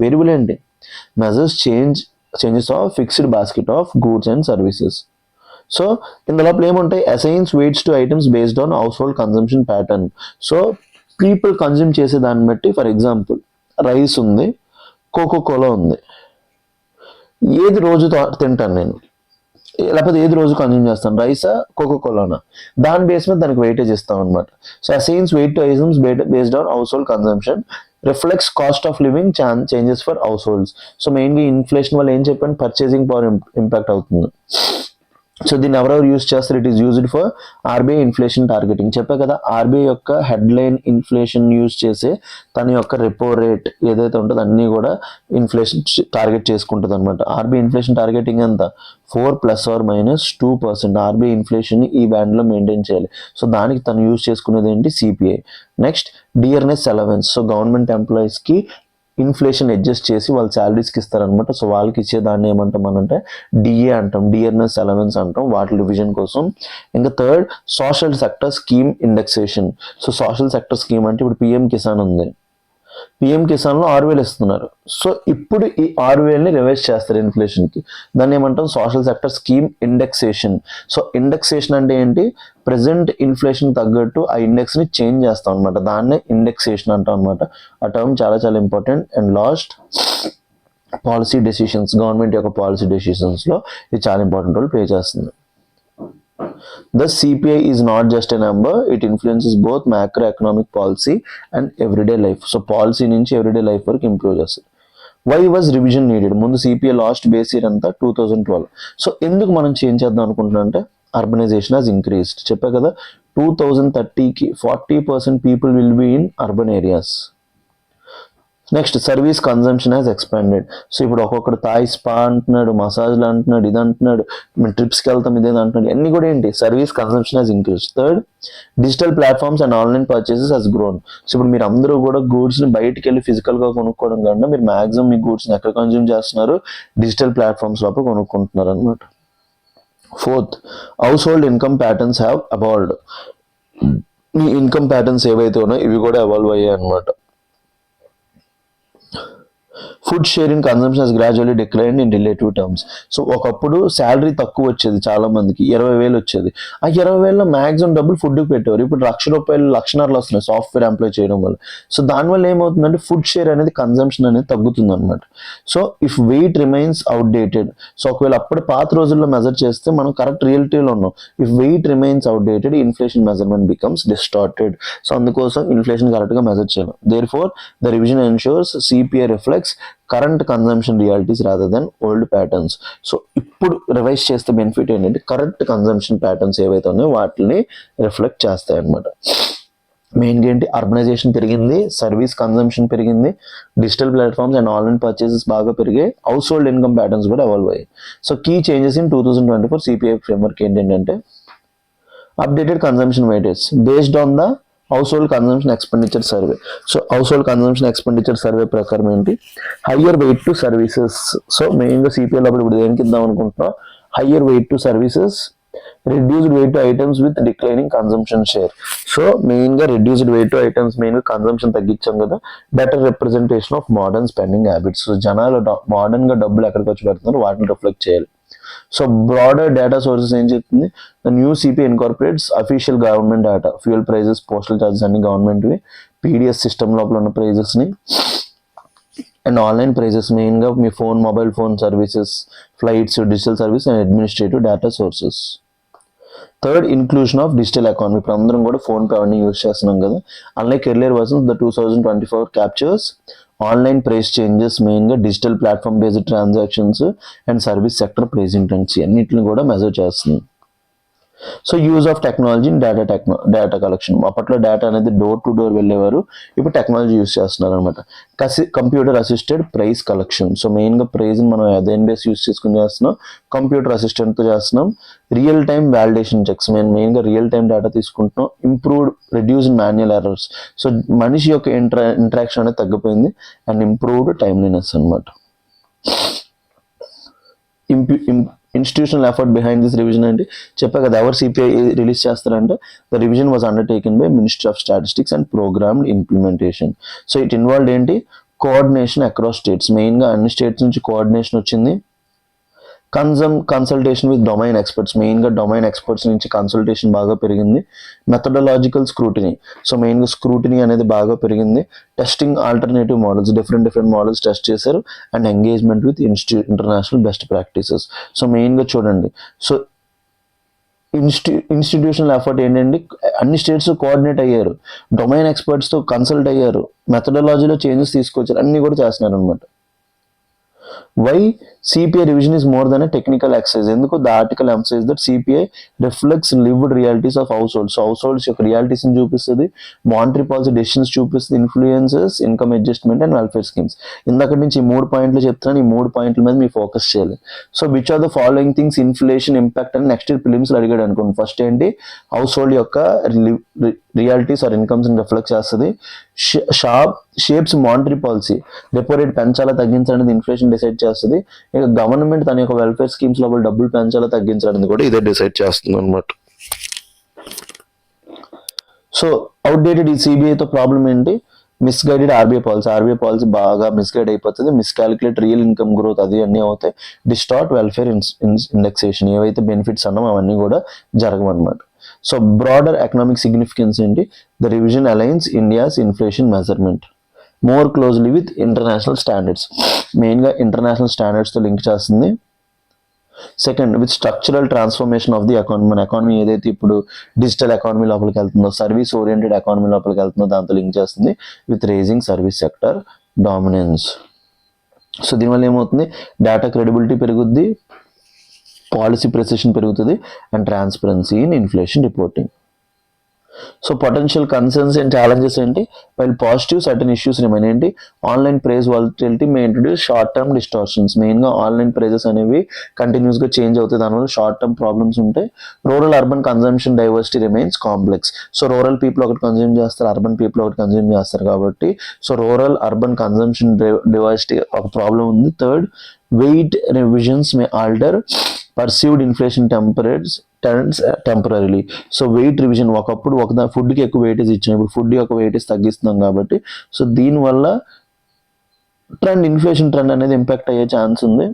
Variable ఏంటి, measures changes of fixed basket of goods and services. So ఇందులోపల ఏముంటాయి, assigns weights to items based on household consumption pattern. So people consume చేసే దాన్ని బట్టి, for example rice ఉంది, Coca Cola ఉంది, ఏది రోజు తింటాను నేను, లేకపోతే ఏది రోజు కన్జ్యూమ్ చేస్తాను, రైసా కోకోకోలానా, దాని బేస్ మీద దానికి వెయిటేజ్ ఇస్తాం అనమాట. So assigns weight to items based on household consumption, reflects cost of living changes for households. So మెయిన్గా ఇన్ఫ్లేషన్ వల్ల ఏం చెప్పాను, పర్చేసింగ్ పవర్ ఇంపాక్ట్ అవుతుంది. సో దీన్ని ఎవరెవరు యూజ్ చేస్తారు, it is used for RBI inflation targeting. చెప్పే కదా ఆర్బీఐ యొక్క హెడ్లైన్ ఇన్ఫ్లేషన్ యూజ్ చేసి తన యొక్క రెపో రేట్ ఏదైతే ఉంటుందో అన్నీ కూడా ఇన్ఫ్లేషన్ టార్గెట్ చేసుకుంటుంది అనమాట. ఆర్బీఐ ఇన్ఫ్లేషన్ టార్గెటింగ్ ఎంత 4 ± 2%. ఆర్బీఐ ఇన్ఫ్లేషన్ ఈ బ్యాండ్లో మెయింటైన్ చేయాలి. సో దానికి తను యూజ్ చేసుకునేది ఏంటి, CPI. Next dearness allowance. So government ఎంప్లాయీస్కి ఇన్ఫ్లేషన్ అడ్జస్ట్ చేసి వాళ్ళ శాలరీస్కి ఇస్తారనమాట. సో వాళ్ళకి ఇచ్చేదాన్ని ఏమంటాం అంటే డిఏ అంటాం, డియర్నెస్ అలవెన్స్ అంటాం, వాటి రివిజన్ కోసం. ఇంకా third social sector scheme indexation. So social sector scheme అంటే ఇప్పుడు పిఎం కిసాన్ ఉంది, పిఎం కిసాన్లో 6,000 ఇస్తున్నారు. సో ఇప్పుడు ఈ 6,000ని రివైజ్ చేస్తారు ఇన్ఫ్లేషన్కి, దాన్ని ఏమంటాం social sector scheme indexation. So indexation అంటే ఏంటి, ప్రెసెంట్ ఇన్ఫ్లేషన్ తగ్గట్టు ఆ ఇండెక్స్ని చేంజ్ చేస్తాం అనమాట, దాన్నే ఇండెక్సేషన్ అంటాం అనమాట. ఆ టర్మ్ చాలా చాలా important. And last policy decisions, government యొక్క పాలసీ డెసిషన్స్లో ఇది చాలా ఇంపార్టెంట్ రోల్ ప్లే చేస్తుంది. The CPI is not just a number, it influences both macroeconomic policy and everyday life. So policy నుంచి everyday life వరకు ఇంప్రూవ్ చేస్తుంది. Why was revision needed? ముందు CPI last base year అంతా 2012. So ఎందుకు మనం change చేద్దాం అనుకుంటున్నాం అంటే అర్బనైజేషన్ హాజ్ ఇంక్రీస్డ్. చెప్పా కదా 2030కి 40% people will be in urban areas. Next service consumption has expanded. So ఇప్పుడు ఒక్కొక్కడు థాయ్ స్పా అంటున్నాడు, మసాజ్లు అంటున్నాడు, ఇది అంటున్నాడు, మేము ట్రిప్స్కి వెళ్తాం ఇదేది అంటున్నాడు, అన్ని కూడా ఏంటి service consumption has increase. Third digital platforms and online purchases has grown. So ఇప్పుడు మీరు అందరూ కూడా గూడ్స్ని బయటికి వెళ్ళి ఫిజికల్గా కొనుక్కోవడం కన్నా మీరు మ్యాక్సిమం మీ గూడ్స్ని ఎక్కడ కన్జ్యూమ్ చేస్తున్నారు, డిజిటల్ ప్లాట్ఫామ్స్ లోపల కొనుక్కుంటున్నారు అనమాట. Fourth house hold income patterns have evolved. Me income patterns ఏవైతే ఉన్నాయో ఇవి కూడా ఎవాల్వ్ అయ్యాయి అనమాట. Food share in consumption has gradually decline in relative terms. So ఒకప్పుడు శాలరీ తక్కువ వచ్చేది, చాలా మందికి 20,000 వచ్చేది. ఆ 20,000లో మ్యాక్సిమం డబ్బులు ఫుడ్కి పెట్టేవారు. ఇప్పుడు ₹1,00,000 1,50,000 వస్తున్నాయి సాఫ్ట్వేర్ ఎంప్లాయ్ చేయడం వల్ల. సో దానివల్ల ఏమవుతుందంటే ఫుడ్ షేర్ అనేది కన్సంప్షన్ అనేది తగ్గుతుంది అనమాట. So if weight remains outdated, so ఒకవేళ అప్పుడు పాత రోజుల్లో మెజర్ చేస్తే మనం కరెక్ట్ రియాలిటీలో ఉన్నాం. If weight remains outdated inflation measurement becomes distorted. So అందుకోసం ఇన్ఫ్లేషన్ కరెక్ట్గా మెజర్ చేయాలి. Therefore the revision ensures CPI reflects current consumption realities rather than old patterns. So ఇప్పుడు రివైజ్ చేస్తే బెనిఫిట్ ఏంటంటే కరెంట్ కన్జంప్షన్ ప్యాటర్న్స్ ఏవైతే ఉన్నాయో వాటిని రిఫ్లెక్ట్ చేస్తాయి అన్నమాట. మెయిన్గా ఏంటి, అర్బనైజేషన్ పెరిగింది, సర్వీస్ కన్జంప్షన్ పెరిగింది, digital platforms and online purchases బాగా పెరిగాయి, హౌస్ హోల్డ్ ఇన్కమ్ ప్యాటర్న్స్ కూడా ఎవాల్వ్ అయ్యాయి. So key changes in 2024 CPI framework ఏంటంటే updated consumption weightage based on the household consumption expenditure survey. So household consumption expenditure survey ప్రకారం ఏంటి, higher weight to services. So మెయిన్గా CPI లోపల ఇప్పుడు దేనికి ఇద్దాం అనుకుంటున్నాం, higher weight to services, reduced weight to items with declining consumption share. So మెయిన్గా reduced weight to items, మెయిన్గా కన్సంప్షన్ తగ్గించాం కదా, better representation of modern spending habits. So జనాలు మోడర్న్గా డబ్బులు ఎక్కడికి ఖర్చు పెడుతున్నారు వాటిని రిఫ్లెక్ట్ చేయాలి. సో బ్రాడర్ డేటా సోర్సెస్ ఏం చెప్తుంది, the new CPI incorporates official government data, fuel prices, postal charges అన్ని గవర్నమెంట్వి, పీడిఎస్ సిస్టమ్ లోపల ఉన్న ప్రైజెస్ని అండ్ ఆన్లైన్ ప్రైజెస్, మెయిన్గా మీ mobile phone services, flights, digital service and administrative data sources. Third, inclusion of digital economy. ఇప్పుడు అందరం కూడా PhonePe అవన్నీ యూజ్ చేస్తున్నాం కదా, unlike earlier versions the 2024 captures online price changes, మెయిన్గా digital platform based transactions and service sector pricing trends అన్నింటిని కూడా measure చేస్తుంది. So use of technology in data collection. అప్పట్లో డేటా అనేది డోర్ టు డోర్ వెళ్ళేవారు, ఇప్పుడు టెక్నాలజీ యూజ్ చేస్తున్నారు అనమాట. Computer assisted price collection. So మెయిన్గా ప్రైజ్ని మనం దేని బేస్ యూజ్ చేసుకుని చేస్తున్నాం, కంప్యూటర్ అసిస్టెంట్తో చేస్తున్నాం. రియల్ టైమ్ వ్యాలిడేషన్ చెక్స్, మెయిన్గా రియల్ టైమ్ డేటా తీసుకుంటున్నాం. Improved reduced manual errors. So మనిషి యొక్క ఇంటరాక్షన్ అనేది తగ్గిపోయింది అండ్ ఇంప్రూవ్డ్ టైమ్లీనెస్ అనమాట. Institutional effort behind this revision అంటే చెప్పా కదా, ఎవరు సిపిఐ రిలీజ్ చేస్తారంటే the revision was undertaken by ministry of statistics and programmed implementation. So it involved ఏంటి, కోఆర్డినేషన్ అక్రాస్ స్టేట్స్, మెయిన్గా అన్ని స్టేట్స్ నుంచి కోఆర్డినేషన్ వచ్చింది. కన్సల్టేషన్ విత్ డొమైన్ ఎక్స్పర్ట్స్, మెయిన్గా డొమైన్ ఎక్స్పర్ట్స్ నుంచి కన్సల్టేషన్ బాగా పెరిగింది. మెథడాలజికల్ స్క్రూటినీ, సో మెయిన్గా స్క్రూటినీ అనేది బాగా పెరిగింది. Testing alternative models, different models test చేశారు and engagement with international best practices. So మెయిన్గా చూడండి, సో ఇన్స్టిట్యూషనల్ ఎఫర్ట్ ఏంటంటే అన్ని స్టేట్స్ కోఆర్డినేట్ అయ్యారు, డొమైన్ ఎక్స్పర్ట్స్తో కన్సల్ట్ అయ్యారు, మెథడాలజీలో చేంజెస్ తీసుకొచ్చారు, అన్నీ కూడా చేస్తున్నారు అనమాట. Why CPI revision is more than a technical exercise. ఎందుకు the article emphasizes that CPI reflects lived realities of households. So households యొక్క రియాలిటీస్ ని చూపిస్తుంది, మానిటరీ పాలసీ డెసిషన్స్ చూపిస్తుంది, influences, income adjustment and welfare schemes. ఇందాక నుంచి ఈ 3 పాయింట్లు చెప్తున్నాను, ఈ 3 పాయింట్ల మీద మీరు ఫోకస్ చేయాలి. So which are the following things inflation impact అని నెక్స్ట్ ఇయర్ ప్రిలిమ్స్ అడిగాడు అనుకోండి. ఫస్ట్ ఏంటి, హౌస్ హోల్డ్ యొక్క రియాలిటీస్ ఆర్ ఇన్కమ్స్ రిఫ్లెక్ట్ చేస్తుంది. Shapes monetary policy, repo rate పెంచాలా తగ్గించాలనేది ఇన్ఫ్లేషన్ డిసైడ్ చేస్తుంది. ఇక గవర్నమెంట్ తన యొక్క వెల్ఫేర్ స్కీమ్స్ లోపల డబ్బులు పెంచాలా తగ్గించాలనేది కూడా ఇదే డిసైడ్ చేస్తుంది అనమాట. సో అవుట్డేటెడ్ ఈ సిబిఐతో ప్రాబ్లం ఏంటి, మిస్గైడెడ్ ఆర్బీఐ పాలసీ బాగా మిస్గైడ్ అయిపోతుంది. మిస్కాలిక్యులేట్ రియల్ ఇన్కమ్ గ్రోత్ అది అన్నీ అవుతాయి. డిస్టార్ట్ వెల్ఫేర్ ఇండెక్సేషన్, ఏవైతే బెనిఫిట్స్ అన్నామో అవన్నీ కూడా జరగవన్నమాట. సో బ్రాడర్ ఎకనామిక్ సిగ్నిఫికెన్స్ ఏంటి, the revision aligns India's inflation measurement more closely with international standards, మెయిన్గా ఇంటర్నేషనల్ స్టాండర్డ్స్తో లింక్ చేస్తుంది. Second, with structural transformation of the economy, మన ఎకానమీ ఏదైతే ఇప్పుడు డిజిటల్ ఎకానమీ లోపలికి వెళ్తుందో, సర్వీస్ ఓరియంటెడ్ ఎకానమీ లోపలికి వెళ్తుందో దాంతో లింక్ చేస్తుంది with raising service sector dominance. So దీనివల్ల ఏమవుతుంది, డేటా క్రెడిబిలిటీ పెరుగుద్ది, పాలసీ ప్రెసిషన్ పెరుగుతుంది and transparency in inflation reporting. So potential concerns and challenges ఏంటి, while positive certain issues remain ఏంటి, online price volatility may introduce short term distortions, మెయిన్గా online prices అనేవి కంటిన్యూస్గా change అవుతాయి, దానివల్ల షార్ట్ టర్మ్ ప్రాబ్లమ్స్ ఉంటాయి. Rural urban consumption diversity remains complex. So rural people ఒకటి consume చేస్తారు, అర్బన్ పీపుల్ ఒకటి కన్జ్యూమ్ చేస్తారు కాబట్టి so rural urban consumption diversity ఒక ప్రాబ్లం ఉంది. Third, weight revisions may alter perceived inflation temporarily. So weight revision, ఒకప్పుడు ఒక ఫుడ్కి ఎక్కువ వెయిటేజ్ ఇచ్చాం, ఇప్పుడు ఫుడ్ యొక్క వెయిటేజ్ తగ్గిస్తున్నాం కాబట్టి సో దీనివల్ల ఇన్ఫ్లేషన్ ట్రెండ్ అనేది ఇంపాక్ట్ అయ్యే ఛాన్స్ ఉంది.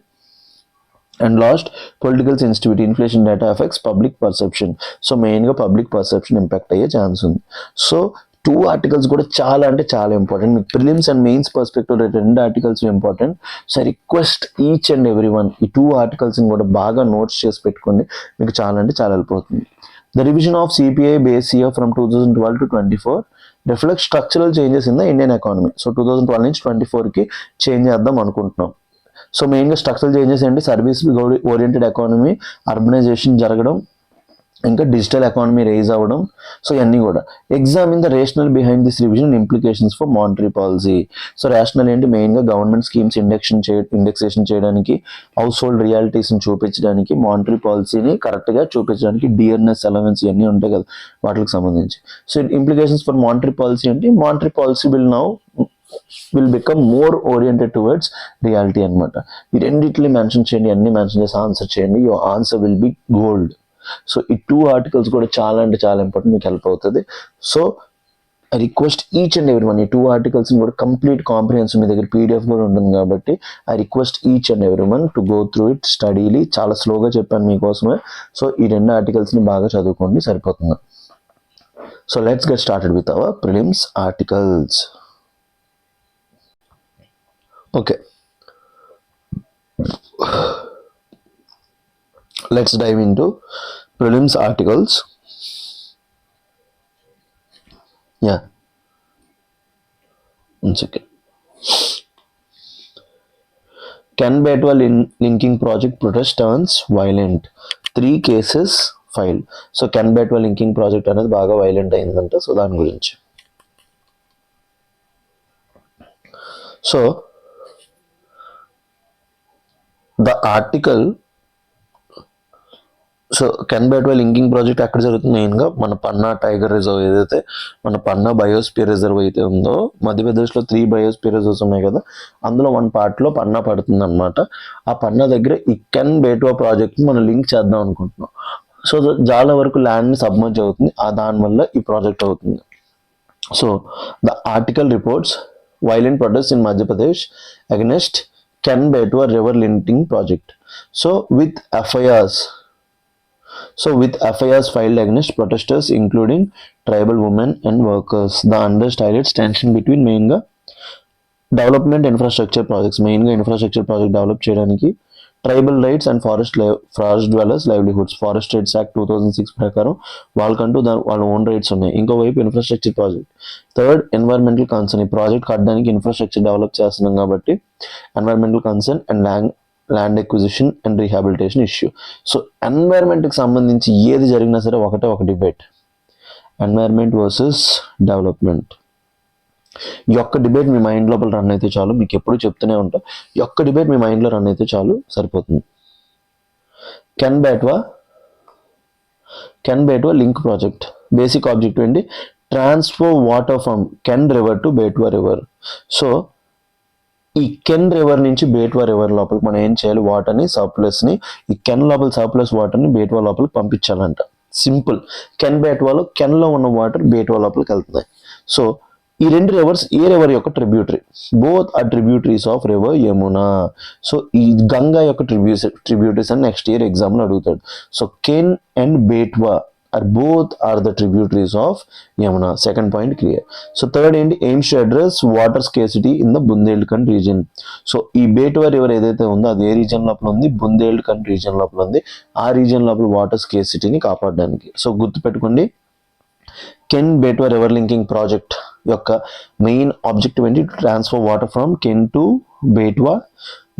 And last, political sensitivity, inflation data effects public perception. So మెయిన్గా పబ్లిక్ పర్సెప్షన్ ఇంపాక్ట్ అయ్యే ఛాన్స్ ఉంది. సో 2 ఆర్టికల్స్ కూడా చాలా అంటే చాలా ఇంపార్టెంట్, మీకు prelims and mains perspective 2 articles important. So request each and every one ఈ 2 ఆర్టికల్స్ని కూడా బాగా నోట్స్ చేసి పెట్టుకోండి, మీకు చాలా అంటే చాలా హెల్ప్ అవుతుంది. The revision of CPI base year from 2012 to 24 reflect structural changes in the Indian economy. So 2012 నుంచి 24కి చేంజ్ చేద్దాం అనుకుంటున్నాం. సో మెయిన్గా స్ట్రక్చరల్ చేంజెస్ ఏంటి, సర్వీస్ ఓరియంటెడ్ ఎకానమీ, అర్బనైజేషన్ జరగడం, ఇంకా డిజిటల్ ఎకానమీ రైజ్ అవ్వడం. సో ఇవన్నీ కూడా examine the rational behind this revision implications for monetary policy. So rational ఏంటి, మెయిన్గా గవర్నమెంట్ స్కీమ్స్ ఇండెక్సేషన్ చేయడానికి, హౌస్ హోల్డ్ రియాలిటీస్ని చూపించడానికి, మానిటరీ పాలసీని కరెక్ట్గా చూపించడానికి, డిఆర్ఎస్ అలవెన్స్ ఇవన్నీ ఉంటాయి కదా వాటికి సంబంధించి. So implications for monetary policy అంటే monetary policy will become more oriented towards reality అనమాట. ఈ రెండిట్లీ మెన్షన్ చేయండి, అన్ని మెన్షన్ చేసి ఆన్సర్ చేయండి. Your answer will be gold. So ఈ 2 ఆర్టికల్స్ కూడా చాలా అంటే చాలా ఇంపార్టెంట్, మీకు హెల్ప్ అవుతుంది. So I request each and every one, ఈ 2 ఆర్టికల్స్ని కూడా కంప్లీట్ కాంప్రిహెన్సివ్, మీ దగ్గర పీడిఎఫ్ కూడా ఉంటుంది కాబట్టి I request each and every one to go through it steadily. చాలా స్లోగా చెప్పాను మీకోసమే. సో ఈ 2 ఆర్టికల్స్ని బాగా చదువుకోండి, సరిపోతుంది. So let's get started with our prelims articles. Okay, let's dive into prelims articles. Yeah, one second. Ken Betwa linking project protest turns violent. 3 cases filed. So Ken Betwa linking project అనేది బాగా violent అయిందంట. So దాని గురించి. So the article, so can Betwa linking project ఎక్కడ జరుగుతుంది, మెయిన్గా మన పన్నా tiger reserve ఏదైతే మన పన్నా బయోస్పియర్ రిజర్వ్ అయితే ఉందో, మధ్యప్రదేశ్లో 3 బయోస్పియర్ రిజర్వ్స్ ఉన్నాయి కదా, అందులో 1 పార్ట్లో పన్నా పడుతుంది అనమాట. ఆ పన్నా దగ్గర ఈ కెన్ బెట్వా ప్రాజెక్ట్ని మనం లింక్ చేద్దాం అనుకుంటున్నాం. సో చాలా వరకు ల్యాండ్ని సబ్మర్జ్ అవుతుంది, దానివల్ల ఈ ప్రాజెక్ట్ అవుతుంది. So the article reports violent protest in Madhya Pradesh against can Betwa river linking project. So with FIRs filed against protesters including tribal women and workers. The unrest highlights tension between మెయిన్గా development infrastructure projects, మెయిన్గా infrastructure project develop చేయడానికి, tribal rights and forest dwellers livelihoods. Forest rights act 2006 ప్రకారం వాళ్ళకంటూ వాళ్ళ own rights ఉన్నాయి. ఇంకోవైపు infrastructure project. Third, environmental concern. ఈ project కట్టడానికి ఇన్ఫ్రాస్ట్రక్చర్ డెవలప్ చేస్తున్నాం కాబట్టి environmental concern and land acquisition and rehabilitation issue. So ఎన్వైర్మెంట్కి సంబంధించి ఏది జరిగినా సరే ఒక డిబేట్, ఎన్వైర్మెంట్ వర్సెస్ డెవలప్మెంట్. ఈ ఒక్క డిబేట్ మీ మైండ్ లోపల రన్ అయితే చాలు, మీకు ఎప్పుడు చెప్తూనే ఉంటా, ఈ ఒక్క డిబేట్ మీ మైండ్లో రన్ అయితే చాలు, సరిపోతుంది. Ken Betwa link project basic objective ఏంటి, transfer water from Ken river to Betwa river. So ఈ కెన్ రివర్ నుంచి బేట్వా రివర్ లోపలికి మనం ఏం చేయాలి, వాటర్ని సర్ప్లస్ని, ఈ కెన్ లోపల సర్ప్లస్ వాటర్ని బేట్వా లోపలికి పంపించాలంట. సింపుల్. కెన్లో ఉన్న వాటర్ బేట్వా లోపలికి వెళ్తున్నాయి. సో ఈ 2 రివర్స్ ఏ రివర్ యొక్క tributary, both are tributaries of river Yamuna. So ఈ గంగా యొక్క ట్రిబ్యూటరీస్ అని నెక్స్ట్ ఇయర్ ఎగ్జామ్లో అడుగుతాడు. So Ken and Betwa both are the tributaries of Yamuna. Second point clear. So third ఏంటి, aims to address water scarcity in the Bundelkhand region. So ఈ బేట్వా river ఏదైతే ఉందో అది ఏ రీజన్ లోపల ఉంది, బుందేల్ఖండ్ రీజన్ లోపల ఉంది. ఆ రీజన్ లోపల వాటర్ స్కేర్సిటీని కాపాడడానికి. సో గుర్తుపెట్టుకోండి, Ken Betwa river linking project యొక్క మెయిన్ ఆబ్జెక్టివ్ ఏంటి, transfer water from Ken to Betwa.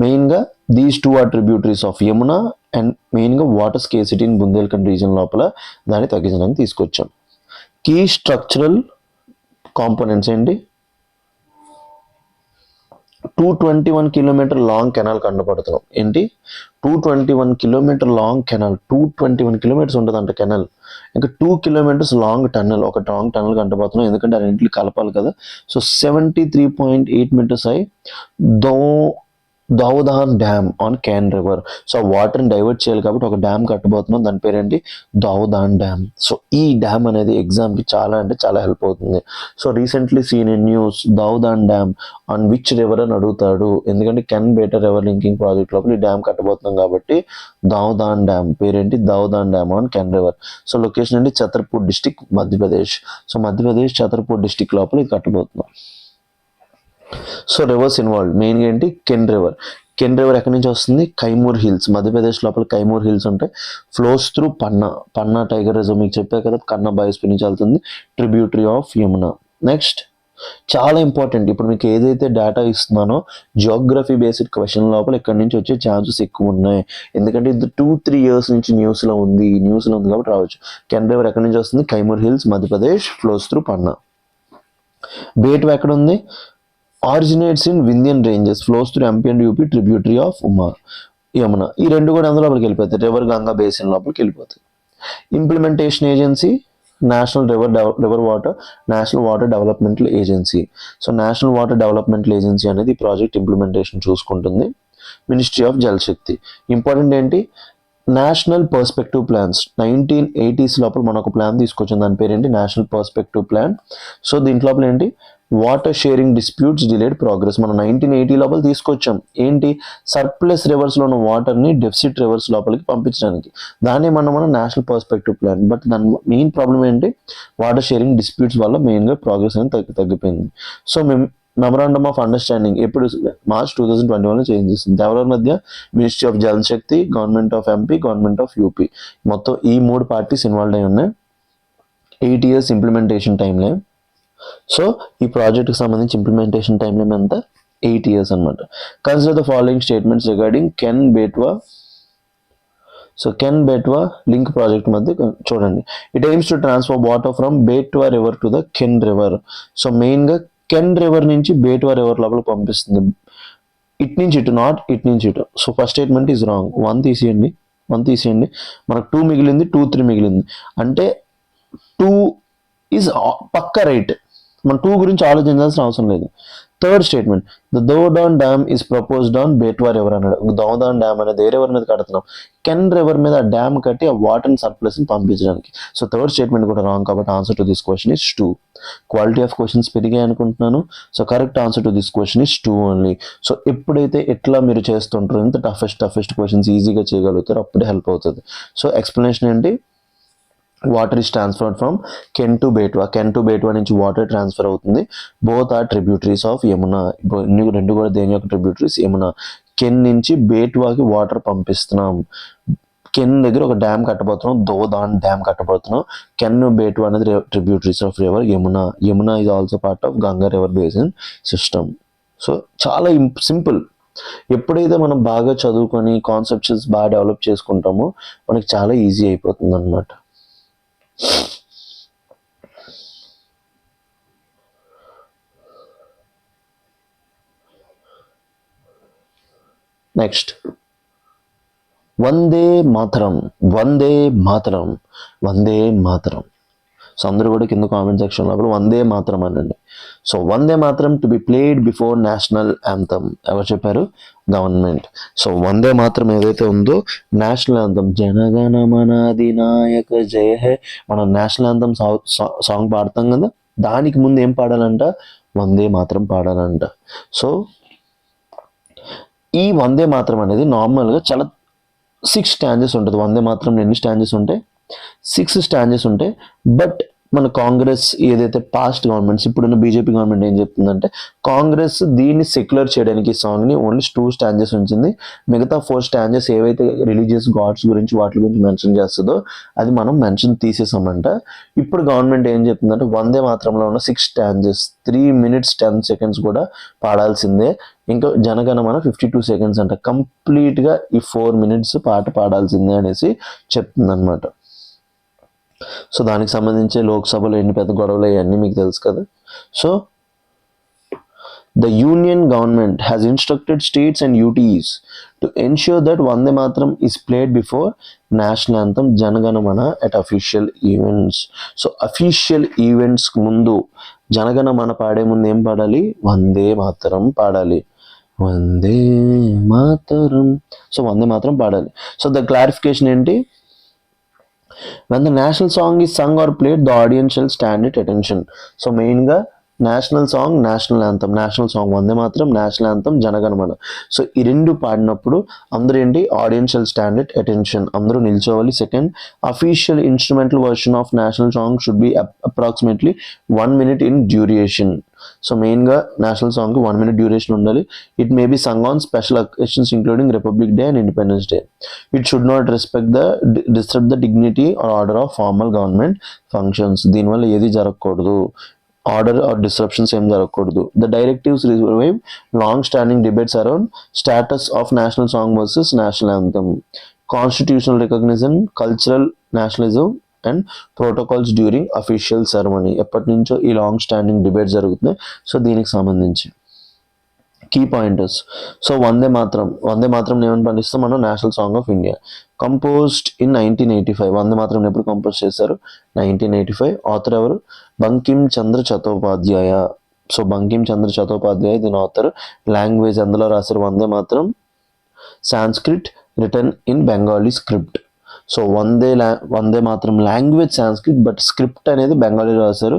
మెయిన్గా these 2 are tributaries of Yamuna and మెయిన్గా water scarcity in Bundelkhand region లోపల దాన్ని తగ్గించడానికి తీసుకొచ్చాం. కీ స్ట్రక్చరల్ కాంపోనెంట్స్ ఏంటి, 221 కిలోమీటర్ లాంగ్ కెనాల్ కండపడుతున్నాం. ఏంటి, 221 కిలోమీటర్ లాంగ్ కెనాల్, 221 కిలోమీటర్స్ ఉంటుందంట కెనాల్. ఇంకా 2 కిలోమీటర్స్ లాంగ్ టన్నల్, ఒక లాంగ్ టన్నల్ కంటపోతున్నాం, ఎందుకంటే అన్నింటికి కలపాలి కదా. So 73.8 metres high Daudhan dam on Ken river. So వాటర్ని డైవర్ట్ చేయాలి కాబట్టి ఒక డ్యామ్ కట్టబోతున్నాం, దాని పేరేంటి, దౌదాన్ డ్యామ్. సో ఈ డ్యామ్ అనేది ఎగ్జామ్కి చాలా అంటే చాలా హెల్ప్ అవుతుంది. So recently seen in news Daudhan dam on which river అని అడుగుతాడు, ఎందుకంటే Ken batter river linking project లోపల ఈ డ్యామ్ కట్టబోతున్నాం కాబట్టి దౌదాన్ డ్యామ్ పేరేంటి, Daudhan dam on Ken river. So location ఏంటి, Chhatarpur district Madhya Pradesh. So Madhya Pradesh Chhatarpur district లోపల ఇది కట్టబోతున్నాం. సో రివర్స్ ఇన్వాల్వ్, మెయిన్గా ఏంటి, కెన్ రివర్. ఎక్కడి నుంచి వస్తుంది, కైమూర్ హిల్స్, మధ్యప్రదేశ్ లోపల కైమూర్ హిల్స్ ఉంటాయి. ఫ్లోస్ త్రూ పన్నా టైగర్ రిజర్వ్, మీకు చెప్పే కదా కన్నా బయోస్పియర్ నుంచి వెళ్తుంది, ట్రిబ్యూటరీ ఆఫ్ యమునా. నెక్స్ట్ చాలా ఇంపార్టెంట్. ఇప్పుడు మీకు ఏదైతే డేటా ఇస్తున్నానో జియోగ్రఫీ బేస్డ్ క్వశ్చన్ లోపల ఇక్కడి నుంచి వచ్చే ఛాన్సెస్ ఎక్కువ ఉన్నాయి. ఎందుకంటే ఇది 2-3 ఇయర్స్ నుంచి న్యూస్లో ఉంది కాబట్టి రావచ్చు. కెన్ రివర్ ఎక్కడి నుంచి వస్తుంది? Kaimur hills, Madhya Pradesh, flows through Panna. Betwa ఎక్కడ ఉంది? Originates in Vindhyan ranges, flows through MP and UP, tributary of Yamuna. ఈ రెండు కూడా అందులో లోపలికి వెళ్ళిపోతాయి, రివర్ గంగా బేసిన్ లోపలికి వెళ్ళిపోతాయి. Implementation agency national river water developmental agency. So national water developmental agency అనేది ఈ ప్రాజెక్ట్ ఇంప్లిమెంటేషన్ చూసుకుంటుంది. Ministry of Jal Shakti. Important ఏంటి? National perspective plans. 1980s లోపల మనం ఒక ప్లాన్ తీసుకొచ్చాం, దాని పేరు ఏంటి? National perspective plan. సో దీంట్లో ఏంటి? Water sharing disputes delayed progress. మనం 1980 లోపల తీసుకొచ్చాం. ఏంటి? సర్ప్లస్ రివర్స్లో ఉన్న వాటర్ని డెఫిసిట్ రివర్స్ లోపలికి పంపించడానికి. దాన్ని మనం నేషనల్ పర్స్పెక్టివ్ ప్లాన్. బట్ దాని మెయిన్ ప్రాబ్లం ఏంటి? వాటర్ షేరింగ్ డిస్ప్యూట్స్ వల్ల మెయిన్గా ప్రోగ్రెస్ అనేది తగ్గిపోయింది. సో మెమరాండమ్ ఆఫ్ అండర్స్టాండింగ్ ఎప్పుడు? మార్చ్ 2021లో చేంజ్ చేసింది. ఎవరి మధ్య? Ministry of Jal Shakti, government of MP, government of UP. మొత్తం ఈ 3 పార్టీస్ ఇన్వాల్వ్ అయి ఉన్నాయి. 8 years ఇంప్లిమెంటేషన్ టైంలో. సో ఈ ప్రాజెక్ట్కి సంబంధించి ఇంప్లిమెంటేషన్ టైం ఎంత? 8 years అనమాట. Consider the following statements regarding Ken Betwa. So Ken Betwa link project మధ్య చూడండి. It aims to transfer water from Betwa river to the Ken river. So మెయిన్గా కెన్ రివర్ నుంచి బేట్వా రివర్ లోపల పంపిస్తుంది. ఇట్ నుంచి ఇటు, నాట్ ఇట్ నుంచి ఇటు. So first statement is wrong. 1 తీసేయండి. మనకు 2 మిగిలింది, 2, 3 మిగిలింది. అంటే 2 ఈజ్ పక్క రైట్. మనం 2 గురించి ఆలోచించాల్సిన అవసరం లేదు. Third statement, the Daudhan dam is proposed on Betwa river అన్నాడు. దోదాన్ డ్యామ్ అనేది ఏ రివర్ మీద కడుతున్నాం? కెన్ రివర్ మీద ఆ డ్యామ్ కట్టి ఆ వాటర్ సర్ప్లస్ని పంపించడానికి. సో థర్డ్ స్టేట్మెంట్ కూడా రాంగ్. కాబట్టి answer to this question is 2. Quality of questions పెరిగాయి అనుకుంటున్నాను. So correct answer to this question is 2 only. So ఎప్పుడైతే ఎట్లా మీరు చేస్తుంటారో, ఎంత టఫెస్ట్ క్వశ్చన్స్ ఈజీగా చేయగలుగుతారో అప్పుడే హెల్ప్ అవుతుంది. సో ఎక్స్ప్లెనేషన్ ఏంటి? Water is transferred from Ken to Betwa నుంచి వాటర్ ట్రాన్స్ఫర్ అవుతుంది. Both are tributaries of Yamuna. రెండు కూడా దేని యొక్క ట్రిబ్యూటరీస్? యమునా. కెన్ నుంచి బేట్వాకి వాటర్ పంపిస్తున్నాం. కెన్ దగ్గర ఒక డ్యామ్ కట్టబోతున్నాం, దోదాన్ డ్యామ్ కట్టబోతున్నాం. కెన్, బేట్వా అనేది tributaries of river Yamuna. Yamuna is also part of Ganga river basin system. So చాలా సింపుల్. ఎప్పుడైతే మనం బాగా చదువుకొని కాన్సెప్ట్స్ బాగా డెవలప్ చేసుకుంటామో మనకి చాలా ఈజీ అయిపోతుంది అనమాట. నెక్స్ట్, వందే మాతరం. సో అందరూ కూడా కింద కామెంట్ సెక్షన్ లోపల వందే మాతరం అనండి. So Vande Mataram to be played before national anthem. ఎవరు చెప్పారు? గవర్నమెంట్. సో వందే మాతరం ఏదైతే ఉందో నేషనల్ యాంథమ్, జనగణమన అధినాయక జయ హే, మనం నేషనల్ యాంథమ్ సాంగ్ పాడతాం కదా, దానికి ముందు ఏం పాడాలంట? వందే మాతరం పాడాలంట. సో ఈ వందే మాతరం అనేది నార్మల్గా చాలా 6 స్టాంజెస్ ఉంటుంది. వందే మాతరం ఎన్ని స్టాంజెస్ ఉంటాయి? 6 స్టాంజెస్ ఉంటాయి. బట్ మన కాంగ్రెస్ ఏదైతే పాస్ట్ గవర్నమెంట్స్, ఇప్పుడున్న బీజేపీ గవర్నమెంట్ ఏం చెప్తుందంటే, కాంగ్రెస్ దీన్ని సెక్యులర్ చేయడానికి సాంగ్ని ఓన్లీ 2 స్టాంజెస్ ఉంచింది. మిగతా 4 స్టాంజెస్ ఏవైతే రిలీజియస్ గాడ్స్ గురించి వాటి గురించి మెన్షన్ చేస్తుందో అది మనం మెన్షన్ తీసేసామంట. ఇప్పుడు గవర్నమెంట్ ఏం చెప్తుందంటే, వందే మాత్రంలో ఉన్న 6 స్టాంజెస్ 3 minutes 10 seconds కూడా పాడాల్సిందే. ఇంకా జనగణమన 52 seconds అంట. కంప్లీట్గా ఈ 4 minutes పాట పాడాల్సిందే అనేసి చెప్తుంది అనమాట. సో దానికి సంబంధించి లోక్సభలో ఎన్ని పెద్ద గొడవలు అయ్యాయన్నీ మీకు తెలుసు కదా. So the union government has instructed states and UTs to ensure that Vande Mataram is played before national anthem Jana Gana Mana at official events. So official events ముందు జనగణమన పాడే ముందు ఏం పాడాలి? వందే మాతరం పాడాలి. వందే మాతరం. సో వందే మాతరం పాడాలి. సో ద క్లారిఫికేషన్ ఏంటి? When the national song is sung or played, the audience shall stand at attention. So మెయిన్గా national song, national anthem. National song Vande Mataram, national anthem Jana Gana Mana. So ఈ రెండు పాడినప్పుడు అందరూ ఏంటి? Audience shall stand at attention, అందరూ నిల్చోవాలి. Second, official instrumental version of national song should be approximately 1 minute in duration. So మెయిన్గా national సాంగ్కి 1 minute డ్యూరేషన్ ఉండాలి. It may be sung on special occasions including Republic Day and Independence Day. It should not disturb the dignity or order of formal government functions. దీనివల్ల ఏది జరగకూడదు. Order or disruptions ఏం జరగకూడదు. The directives revive long standing debates around status of national song versus national anthem, constitutional recognition, cultural nationalism and protocols during official ceremony. ఎప్పటి నుంచో ఈ long standing debate జరుగుతున్నాయి. So దీనికి సంబంధించి కీ పాయింటర్స్. సో వందే మాత్రం ఏమని పండిస్తాం మనం, national song of India. Composed in 1985. Vande Mataram ఎప్పుడు కంపోజ్ చేశారు, 1985. ఆథర్ ఎవరు, బంకిం చంద్ర చటోపాధ్యాయ. సో బంకిం చంద్ర చటోపాధ్యాయ దీని ఆథర్. లాంగ్వేజ్ అందులో రాశారు Vande Mataram Sanskrit written in Bengali script. So Vande Mataram language Sanskrit, but script అనేది బెంగాలీ రాశారు.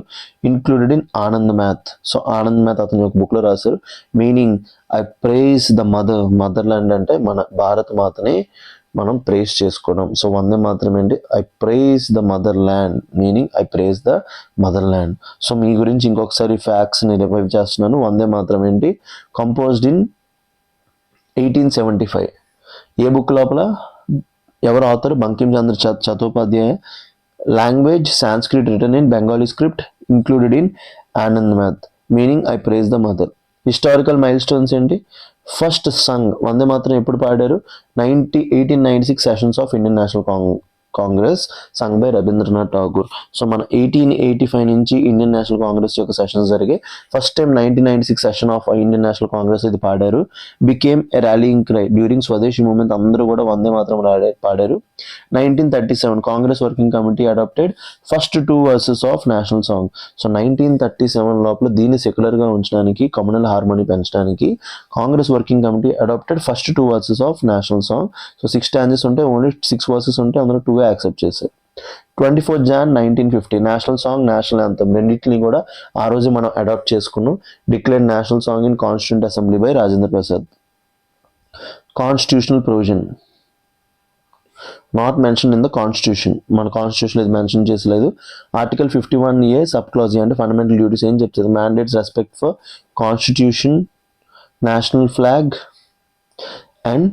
Included in Anand Math. So Anand Math అతని ఒక బుక్లో రాశారు. Meaning I praise the motherland అంటే మన భారత మాతని మనం ప్రేస్ చేసుకోవడం. సో వందే మాత్రం ఏంటి, I praise the motherland, meaning I praise the motherland. So మీ గురించి ఇంకొకసారి ఫ్యాక్ట్స్ని రివైవ్ చేస్తున్నాను. వందే మాత్రం ఏంటి, కంపోజ్డ్ ఇన్ 1875. ఏ బుక్ లోపల, ఎవరు author, Bankim Chandra Chattopadhyay. Language Sanskrit written in Bengali script, included in Anand Math, meaning I praise the mother. Historical milestones ఏంటి, first sung Vande Mataram ఎప్పుడు పాడారు, 1896 sessions of Indian National Congress sung by Rabindranath Tagore. So మన 1885 నుంచి ఇండియన్ నేషనల్ కాంగ్రెస్ యొక్క sessions జరిగాయి. First time 1996 session of Indian National Congress ఇది పాడారు. Became a rallying cry during Swadeshi movement. అందరూ కూడా వందే మాత్రం పాడారు. 1937 Congress working committee adopted first 2 verses of national song. So 1937 లోపల దీన్ని సెక్యులర్గా ఉంచడానికి, కమ్యూనల్ హార్మోనీ పెంచడానికి Congress working committee adopted first 2 verses of national song. So 6 stanzas ఉంటే ఓన్లీ 6 వర్సెస్ ఉంటే అందులో 2 యాక్సెప్ట్ చేశారు. 24 Jan 1950 national song, national anthem రెండింటిని కూడా ఆ రోజు మనం అడాప్ట్ చేసుకున్నాం. Declared national song in constituent assembly by Rajendra Prasad. Constitutional provision not mention in the constitution. మన కాన్స్టిట్యూషన్ ఇది మెన్షన్ చేసలేదు. ఆర్టికల్ 51A సబ్ క్లాజ్ అంటే ఫండమెంటల్ డ్యూటీస్ ఏం చెప్తుంది, mandates respect for constitution, national flag and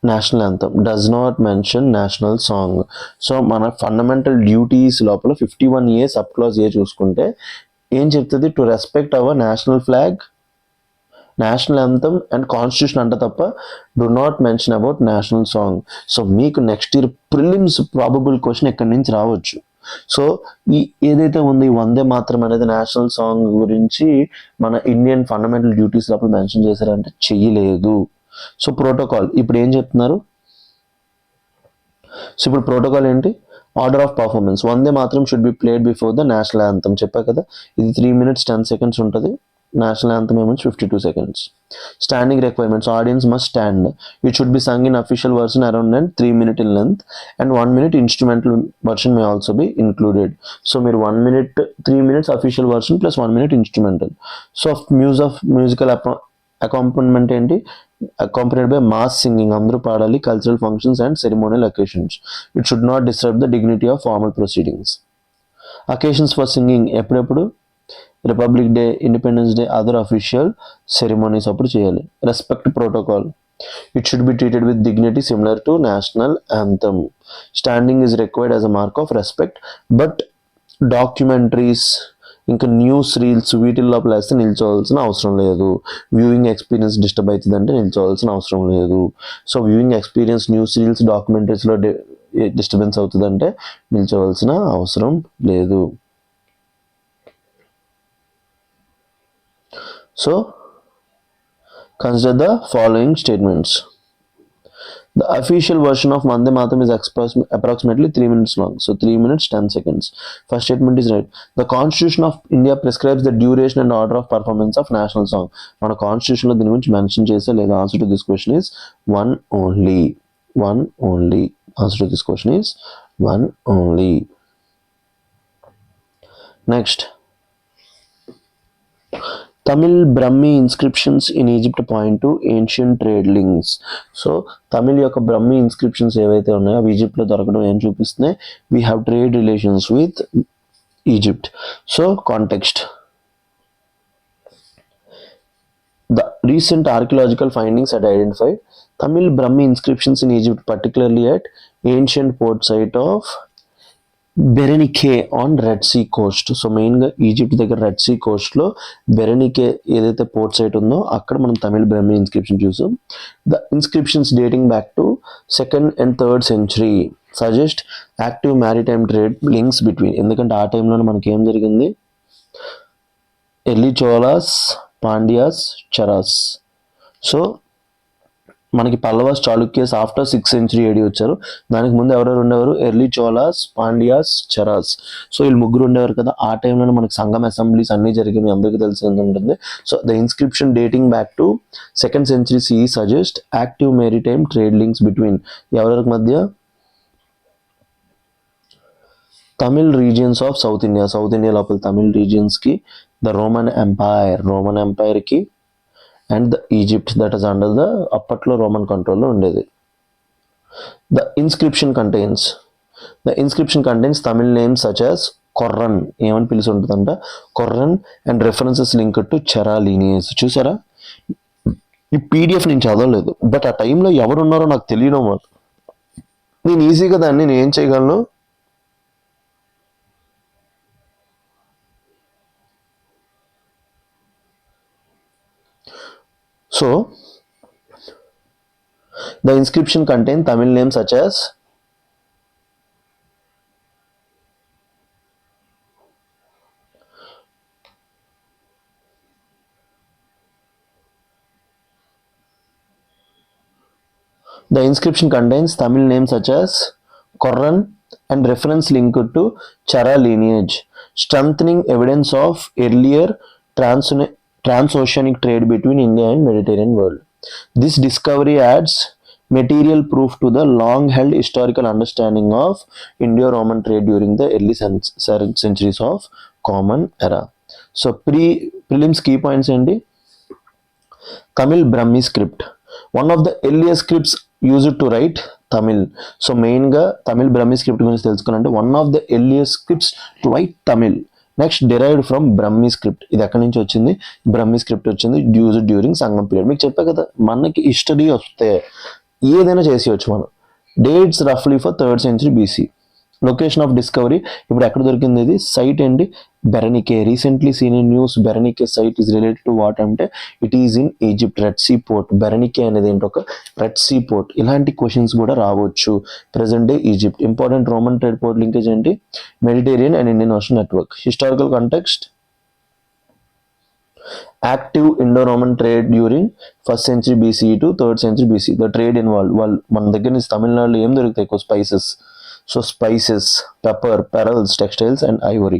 national anthem, does not mention national song. So మన fundamental duties లోపల 51A sub clause A చూసుకుంటే ఏం చెప్తుంది, to respect our national flag, national anthem and constitution అంట తప్ప do not mention about national song. So మీకు next year prelims probable question ఎక్కడి నుంచి రావచ్చు. సో ఈ ఏదైతే ఉంది వందే మాత్రం అనేది నేషనల్ సాంగ్ గురించి మన ఇండియన్ ఫండమెంటల్ డ్యూటీస్ లోపల మెన్షన్ చేశారంటే చెయ్యలేదు. సో ప్రోటోకాల్ ఇప్పుడు ఏం చెప్తున్నారు, సో ఇప్పుడు ప్రోటోకాల్ ఏంటి, order of performance. Vande Mataram should be played before the national anthem చెప్పా కదా, ఇది 3 minutes 10 seconds ఉంటుంది. నేషనల్ యాంథమ్ ఏమో 52 seconds. Standing requirements, audience must stand. It should be sung in official version around 3 minutes in length and 1 minute instrumental version may also be included. So మీరు 1 minute 3 minutes official version plus 1 minute instrumental. So musical accompaniment ఏంటి, accompanied by mass singing, అందరూ పాడాలి. Cultural functions and ceremonial occasions. It should not disturb the dignity of formal proceedings. Occasions for singing ఎప్పుడెప్పుడు, Republic Day, Independence Day, other official ceremonies అప్పుడు చేయాలి. Respect protocol, it should be treated with dignity similar to national anthem. Standing is required as a mark of respect, but documentaries ఇంకా news reels వీటి లోపల వేస్తే నిల్చోవాల్సిన అవసరం లేదు. Viewing experience disturb అవుతుంది అంటే నిల్చోవాల్సిన అవసరం లేదు. So viewing experience news reels డాక్యుమెంటరీస్లో డిస్టర్బెన్స్ అవుతుందంటే నిల్చోవాల్సిన అవసరం లేదు. So consider the following statements. The official version of Vande Mataram is approximately 3 minutes long. So 3 minutes 10 seconds. First statement is right. The Constitution of India prescribes the duration and order of performance of national song. మన constitution లో దీని గురించి mention చేసే లేదా answer to this question is one only. Answer to this question is one only. Next, Tamil Brahmi inscriptions in Egypt point to ancient trade links. So Tamil యొక్క Brahmi inscriptions ఏవైతే ఉన్నాయో అవి ఈజిప్ట్లో దొరకడం ఏం చూపిస్తున్నాయి, we have trade relations with Egypt. So context, the recent archaeological findings had identified Tamil Brahmi inscriptions in Egypt, particularly at ancient port site of Berenice on Red Sea coast. So మెయిన్గా Egypt దగ్గర Red Sea కోస్ట్లో Berenice ఏదైతే port site ఉందో అక్కడ మనం Tamil Brahmi inscription చూసాం. The inscriptions dating back to 2nd and 3rd century suggest active maritime trade links between. ఎందుకంటే ఆ టైంలోనే మనకి ఏం జరిగింది, ఎర్లీ చోళాస్, పాండ్యాస్, చరాస్. సో మనకి Pallavas, Chalukyas after 6th century AD వచ్చారు. దానికి ముందు ఎవరెవరు ఉండేవారు, ఎర్లీ చోళాస్, పాండ్యాస్, చరాస్. సో వీళ్ళు ముగ్గురు ఉండేవారు కదా. ఆ టైంలో మనకి సంగం అసెంబ్లీస్ అన్నీ జరిగి మీ అందరికీ తెలిసి ఉంటుంది. So the inscription dating back to 2nd century CE suggest active maritime trade links between ఎవరెవరికి మధ్య, Tamil regions of South India, South India లోపల తమిళ్ రీజియన్స్కి, ద రోమన్ ఎంపైర్కి and the Egypt that is under the అప్పట్లో రోమన్ కంట్రోల్లో ఉండేది. The inscription contains Tamil names such as Korran, ఏమని పిలిచి ఉంటుందంట, Korran and references link to Chera lineage. చూసారా, ఈ పీడిఎఫ్ నేను చదవలేదు, బట్ ఆ టైంలో ఎవరున్నారో నాకు తెలియడం వల్ల నేను ఈజీగా దాన్ని నేను ఏం చేయగలను, so the inscription contain Tamil names such as Korran and reference linked to Chara lineage, strengthening evidence of earlier transoceanic trade between India and Mediterranean world. This discovery adds material proof to the long-held historical understanding of Indo-Roman trade during the early centuries of Common Era. So prelims key points ఏంటి, Tamil Brahmi script, one of the earliest scripts used to write Tamil. So మెయిన్గా Tamil Brahmi script గురించి తెలుసుకున్నారంటే one of the earliest scripts to write Tamil. Next derived from Brahmi script, ఇది ఎక్కడి నుంచి వచ్చింది, Brahmi script వచ్చింది used during Sangam period. మీకు చెప్పా కదా, మనకి హిస్టరీ వస్తే ఏదైనా చేసేయచ్చు మనం. డేట్స్ రఫ్లీ for 3rd century BC. Location of discovery, ఇప్పుడు ఎక్కడ దొరికింది ఇది, సైట్ ఏంటి, Berenice. Recently seen in news, Berenice site is related to what అంటే it is in Egypt, Red Sea port. Berenice అనేది ఏంటి, ఒక రెడ్ సీ పోర్ట్. ఇలాంటి క్వశ్చన్స్ కూడా రావచ్చు. Present day Egypt. Important Roman trade port linkage ఏంటి, Mediterranean and Indian Ocean network. Historical context, active Indo-Roman trade during 1st century BCE to 3rd century BC. The trade involve, వాళ్ళు మన దగ్గర నుంచి తమిళనాడులో ఏం దొరుకుతాయి, ఎక్కువ spices. So spices, pepper, pearls, textiles and ivory.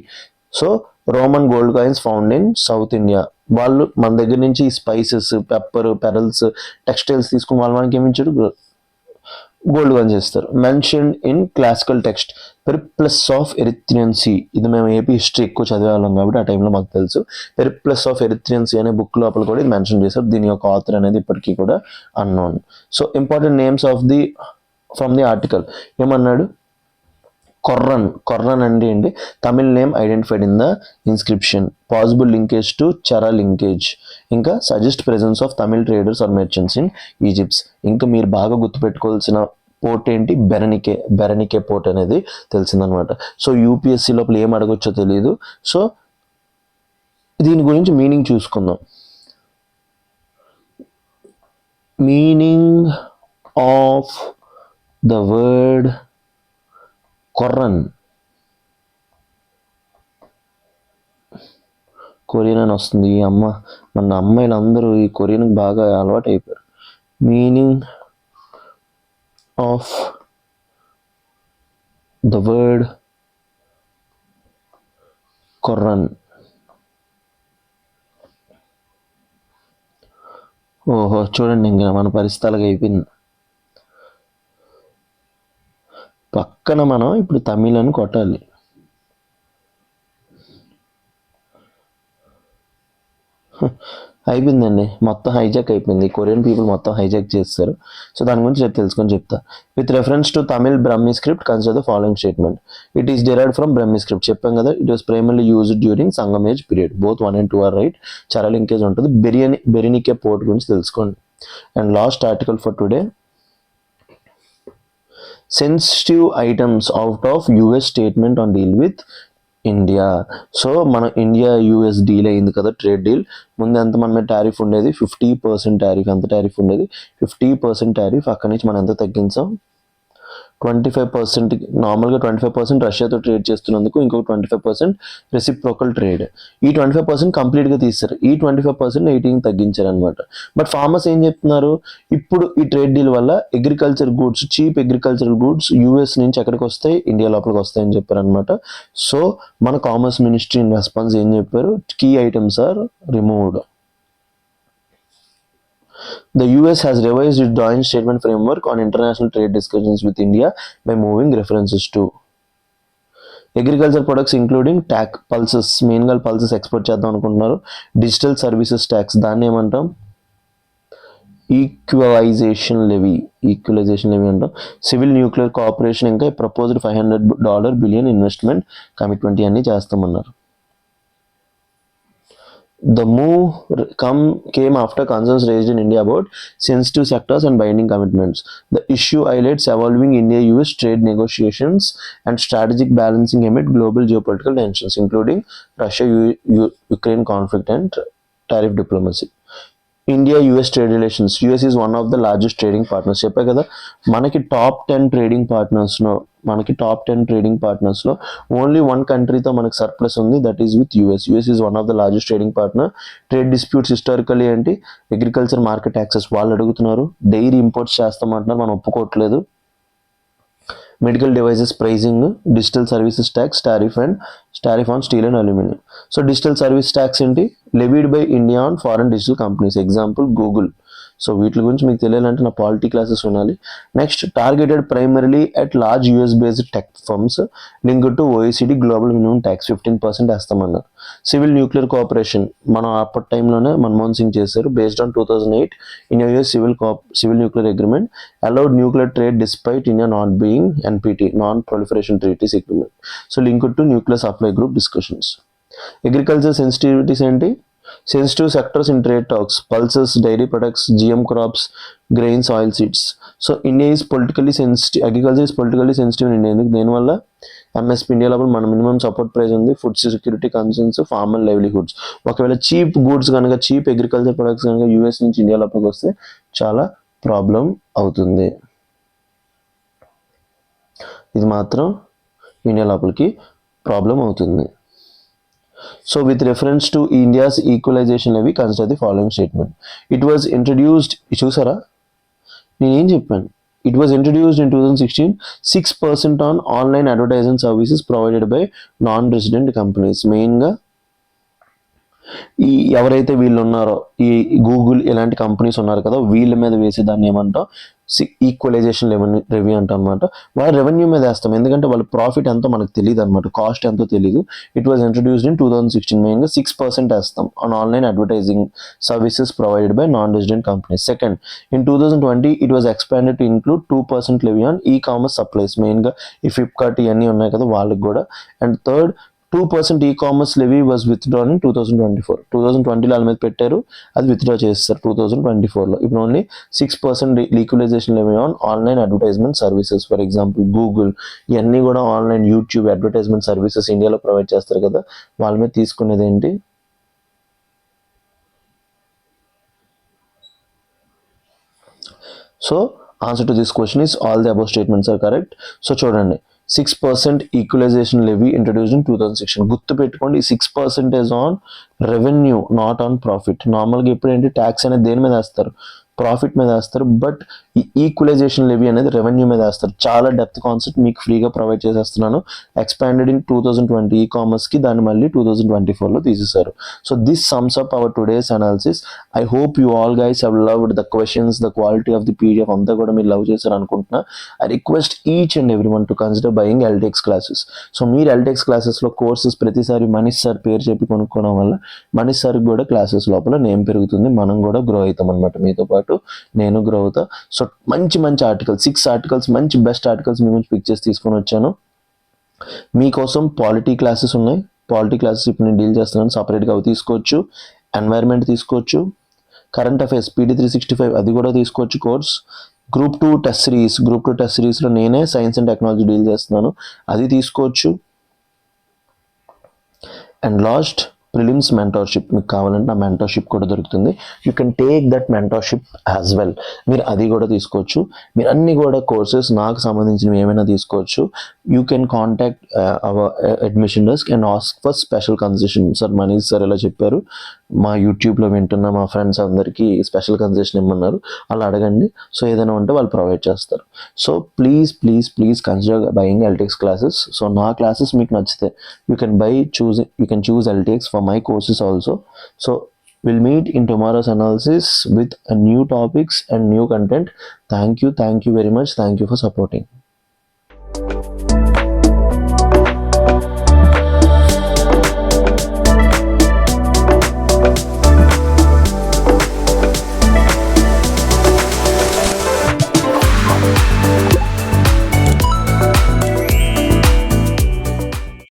So Roman gold coins found in south India. వాళ్ళు మన దగ్గర నుంచి స్పైసెస్, పెప్పర్, పెరల్స్, టెక్స్టైల్స్ తీసుకుని వాళ్ళు మనకి ఏమించారు, గోల్డ్ కాయిన్స్ చేస్తారు. Mention in classical text, Periplus of Erythraean Sea. ఇది మేము ఏపీ హిస్టరీ ఎక్కువ చదివేవాళ్ళం కాబట్టి ఆ టైంలో మాకు తెలుసు. పెరిప్లస్ ఆఫ్ ఎరిత్రియన్ సీ అనే బుక్ లోపల కూడా ఇది మెన్షన్ చేశారు. దీని యొక్క ఆథర్ అనేది ఇప్పటికీ కూడా unknown. So important names of the from the article ఏమన్నాడు, కొర్రన్ అంటే ఏంటి, Tamil name identified in the inscription, possible linkage to Chera linkage, ఇంకా suggest presence of Tamil traders or merchants in Egypts. ఇంకా మీరు బాగా గుర్తుపెట్టుకోవాల్సిన పోర్ట్ ఏంటి, బెరనికే పోర్ట్ అనేది తెలిసిందనమాట. సో యూపీఎస్సీ లోపల ఏం అడగొచ్చో తెలియదు. సో దీని గురించి మీనింగ్ చూసుకుందాం. Meaning of the word Korran, కొరియన్ అని వస్తుంది. ఈ మన అమ్మాయిలు అందరూ ఈ కొరియన్కి బాగా అలవాటు అయిపోయారు. మీనింగ్ ఆఫ్ ద వర్డ్ కొర్రన్, ఓహో చూడండి, ఇంకా మన పరిస్థితులుగా అయిపోయింది. పక్కన మనం ఇప్పుడు తమిళ్ అని కొట్టాలి. అయిపోయిందండి, మొత్తం హైజాక్ అయిపోయింది. కొరియన్ పీపుల్ మొత్తం హైజాక్ చేస్తారు. సో దాని గురించి రేపు తెలుసుకొని చెప్తా. With reference to Tamil Brahmi script consider the following statement. It is derived from Brahmi script. చెప్పాం కదా, it was primarily used during Sangam age period. Both 1 and 2 are right. చాలా లింకేజ్ ఉంటుంది. బెరినికే పోర్ట్ గురించి తెలుసుకోండి. And last article for today, sensitive items out of US statement on deal with India. So మన India US deal అయింది కదా, trade deal. ముందు ఎంత మన మీద టారిఫ్ ఉండేది, 50% టారిఫ్. ఎంత టారిఫ్ ఉండేది, 50% టారిఫ్. అక్కడి నుంచి మనం ఎంత తగ్గించాం, 25%. నార్మల్గా 25% రష్యాతో ట్రేడ్ చేస్తున్నందుకు ఇంకొక 25% రెసిప్రోకల్ ట్రేడ్. ఈ 25% కంప్లీట్గా తీస్తారు, ఈ 25% 18 తగ్గించారు అనమాట. బట్ ఫార్మర్స్ ఏం చెప్తున్నారు, ఇప్పుడు ఈ ట్రేడ్ డీల్ వల్ల agriculture goods, cheap agricultural goods US నుంచి ఎక్కడికి వస్తాయి, ఇండియా లోపలికి వస్తాయని చెప్పారు అనమాట. సో మన కామర్స్ మినిస్ట్రీ ఇన్ రెస్పాన్స్ ఏం చెప్పారు, key items are removed. The US has revised its joint statement framework on international trade discussions with India by moving references to agriculture products including tax pulses, మెయిన్గా pulses export చేద్దాం అనుకుంటున్నారు. Digital services tax, దాన్ని ఏమంటాం, equalisation levy అంటాం. Civil nuclear cooperation, ఇంకా proposed $500 billion investment commitment, ఇవన్నీ చేస్తామన్నారు. The move came after concerns raised in India about sensitive sectors and binding commitments. The issue highlights evolving India-US trade negotiations and strategic balancing amid global geopolitical tensions, including Russia-Ukraine conflict and tariff diplomacy. India US trade relations, US is one of the largest trading partners. చెప్పే కదా, మనకి top 10 trading పార్ట్నర్స్లో only 1 కంట్రీతో మనకి surplus ఉంది, that is with US. US is one of the largest trading partner. Trade disputes historically ఏంటి, agriculture market access వాళ్ళు అడుగుతున్నారు, డైరీ ఇంపోర్ట్స్ చేస్తామంటున్నారు, మనం ఒప్పుకోవట్లేదు. Medical devices pricing, digital services tax, tariff on steel and aluminium. So digital service tax ఏంటి, levied by India on foreign digital companies, example Google. So వీటి గురించి మీకు తెలియాలంటే నా పాలిటీ క్లాసెస్ వినాలి. Next, targeted primarily at large US based tech firms link to OECD global minimum tax 15% వేస్తామన్నారు. Civil nuclear cooperation, మనం అప్పటి టైంలోనే మన్మోహన్ సింగ్ చేశారు. Based on 2008 India US civil nuclear agreement allowed nuclear trade despite India not being NPT, non proliferation treaties agreement. So link to nuclear supply group discussions. Agriculture sensitivities ఏంటి, sensitive sectors in trade talks, pulses, dairy products, GM crops, grains, oil seeds. So India is politically sensitive, agriculture is politically sensitive in India. ఎందుకు, దేనివల్ల MSP India లోపల మన minimum support price ఉంది, food security concerns, farmer livelihoods. ఒకవేళ cheap goods కనుక, cheap agriculture products కనుక US నుంచి India లోపలికి వస్తే చాలా ప్రాబ్లం అవుతుంది. ఇది మాత్రం ఇండియా లోపలికి ప్రాబ్లం అవుతుంది. So with reference to India's equalization levy, consider the following statement. It was introduced, చూసారా నేనేం చెప్పాను, it was introduced in 2016, 6% on online advertising services provided by non-resident companies. మెయిన్గా ఈ ఎవరైతే వీళ్ళు ఉన్నారో, ఈ గూగుల్ ఇలాంటి కంపెనీస్ ఉన్నారు కదా, వీళ్ళ మీద వేసి దాన్ని ఏమంటాం, ఈక్వలైజేషన్ రెవెన్యూ అంటాం అనమాట. వాళ్ళ రెవెన్యూ మీద వేస్తాం, ఎందుకంటే వాళ్ళ ప్రాఫిట్ ఎంతో మనకు తెలియదు అనమాట, కాస్ట్ ఎంతో తెలియదు. It was introduced in 2016. మెయిన్గా 6% వేస్తాం on online advertising services provided by non resident companies. Second, in 2020 it was expanded to include 2% levy on e-commerce supplies, మెయిన్గా ఈ ఫ్లిప్కార్ట్ ఇవన్నీ ఉన్నాయి కదా వాళ్ళకి కూడా. And third, 2% e-commerce levy was withdrawn in 2024. 2020లో వాళ్ళ మీద పెట్టారు, అది విత్డ్రా చేస్తారు 2024లో. ఇప్పుడు only 6% equalisation levy on online advertisement services. For example Google, ఇవన్నీ కూడా ఆన్లైన్ యూట్యూబ్ అడ్వర్టైజ్మెంట్ సర్వీసెస్ ఇండియాలో ప్రొవైడ్ చేస్తారు కదా, వాళ్ళ మీద తీసుకునేది ఏంటి. So answer to this question is all the above statements are correct. So చూడండి, 6% ఈక్వలైజేషన్ లెవీ ఇంట్రడ్యూస్డ్ ఇన్ 2016. గుర్తుపెట్టుకోండి, 6% on revenue, not on profit. నార్మల్గా ఇప్పుడు ఏంటి, ట్యాక్స్ అనేది దేని మీద వేస్తారు, ప్రాఫిట్ మీద వేస్తారు. బట్ ఈ ఈక్వలైజేషన్ లెవీ అనేది రెవెన్యూ మీద వేస్తారు. చాలా డెప్త్ కాన్సెప్ట్ మీకు ఫ్రీగా ప్రొవైడ్ చేసేస్తున్నాను. ఎక్స్పాండెడ్ ఇన్ 2020 ఈ కామర్స్కి, దాన్ని మళ్ళీ 2024లో తీసేశారు. So this sums up hour today's analysis. I hope you all guys have loved the questions, the quality of the PDF అంతా కూడా మీరు లవ్ చేశారు అనుకుంటున్నా. I request each and every one to consider buying ఎల్టెక్స్ classes. So మీరు ఎల్టెక్స్ క్లాసెస్లో courses ప్రతిసారి Manish sir పేరు చెప్పి కొనుక్కోవడం వల్ల మనీష్ సార్కి కూడా క్లాసెస్ లోపల నేమ్ పెరుగుతుంది, మనం కూడా గ్రో అవుతాం అనమాట. మీతో పాటు నేను గ్రో అవుతా. సో మంచి ఆర్టికల్స్, 6 ఆర్టికల్స్, మంచి బెస్ట్ ఆర్టికల్స్ మీ గురించి పిక్ చేసి తీసుకొని వచ్చాను. మీకోసం పాలిటీ క్లాసెస్ ఉన్నాయి, పాలిటీ క్లాసెస్ ఇప్పుడు నేను డీల్ చేస్తున్నాను, సపరేట్గా అవి తీసుకోవచ్చు. ఎన్వైర్న్మెంట్ తీసుకోవచ్చు, కరెంట్ అఫైర్స్ PD 365 అది కూడా తీసుకోవచ్చు కోర్స్. గ్రూప్ టూ టెస్ట్ సిరీస్లో నేనే సైన్స్ అండ్ టెక్నాలజీ డీల్ చేస్తున్నాను, అది తీసుకోవచ్చు. అండ్ లాస్ట్ ప్రిలిమ్స్ మెంటర్షిప్, మీకు కావాలంటే నా మెంటర్షిప్ కూడా దొరుకుతుంది. You can take that mentorship as well. మీరు అది కూడా తీసుకోవచ్చు. మీరు అన్ని కూడా కోర్సెస్ నాకు సంబంధించినవి ఏమైనా తీసుకోవచ్చు. You can contact our admission desk and ask for special concession. Sir Manish sir ఇలా చెప్పారు, మా యూట్యూబ్లో వింటున్న మా ఫ్రెండ్స్ అందరికీ స్పెషల్ కన్సెషన్ ఇమ్మన్నారు, అలా అడగండి. సో ఏదైనా ఉంటే వాళ్ళు ప్రొవైడ్ చేస్తారు. So please consider buying LTX classes. So నా క్లాసెస్ మీకు నచ్చితే you can choose LTX for my courses also. So we'll meet in tomorrow's analysis with a new topics and new content. Thank you very much. Thank you for supporting.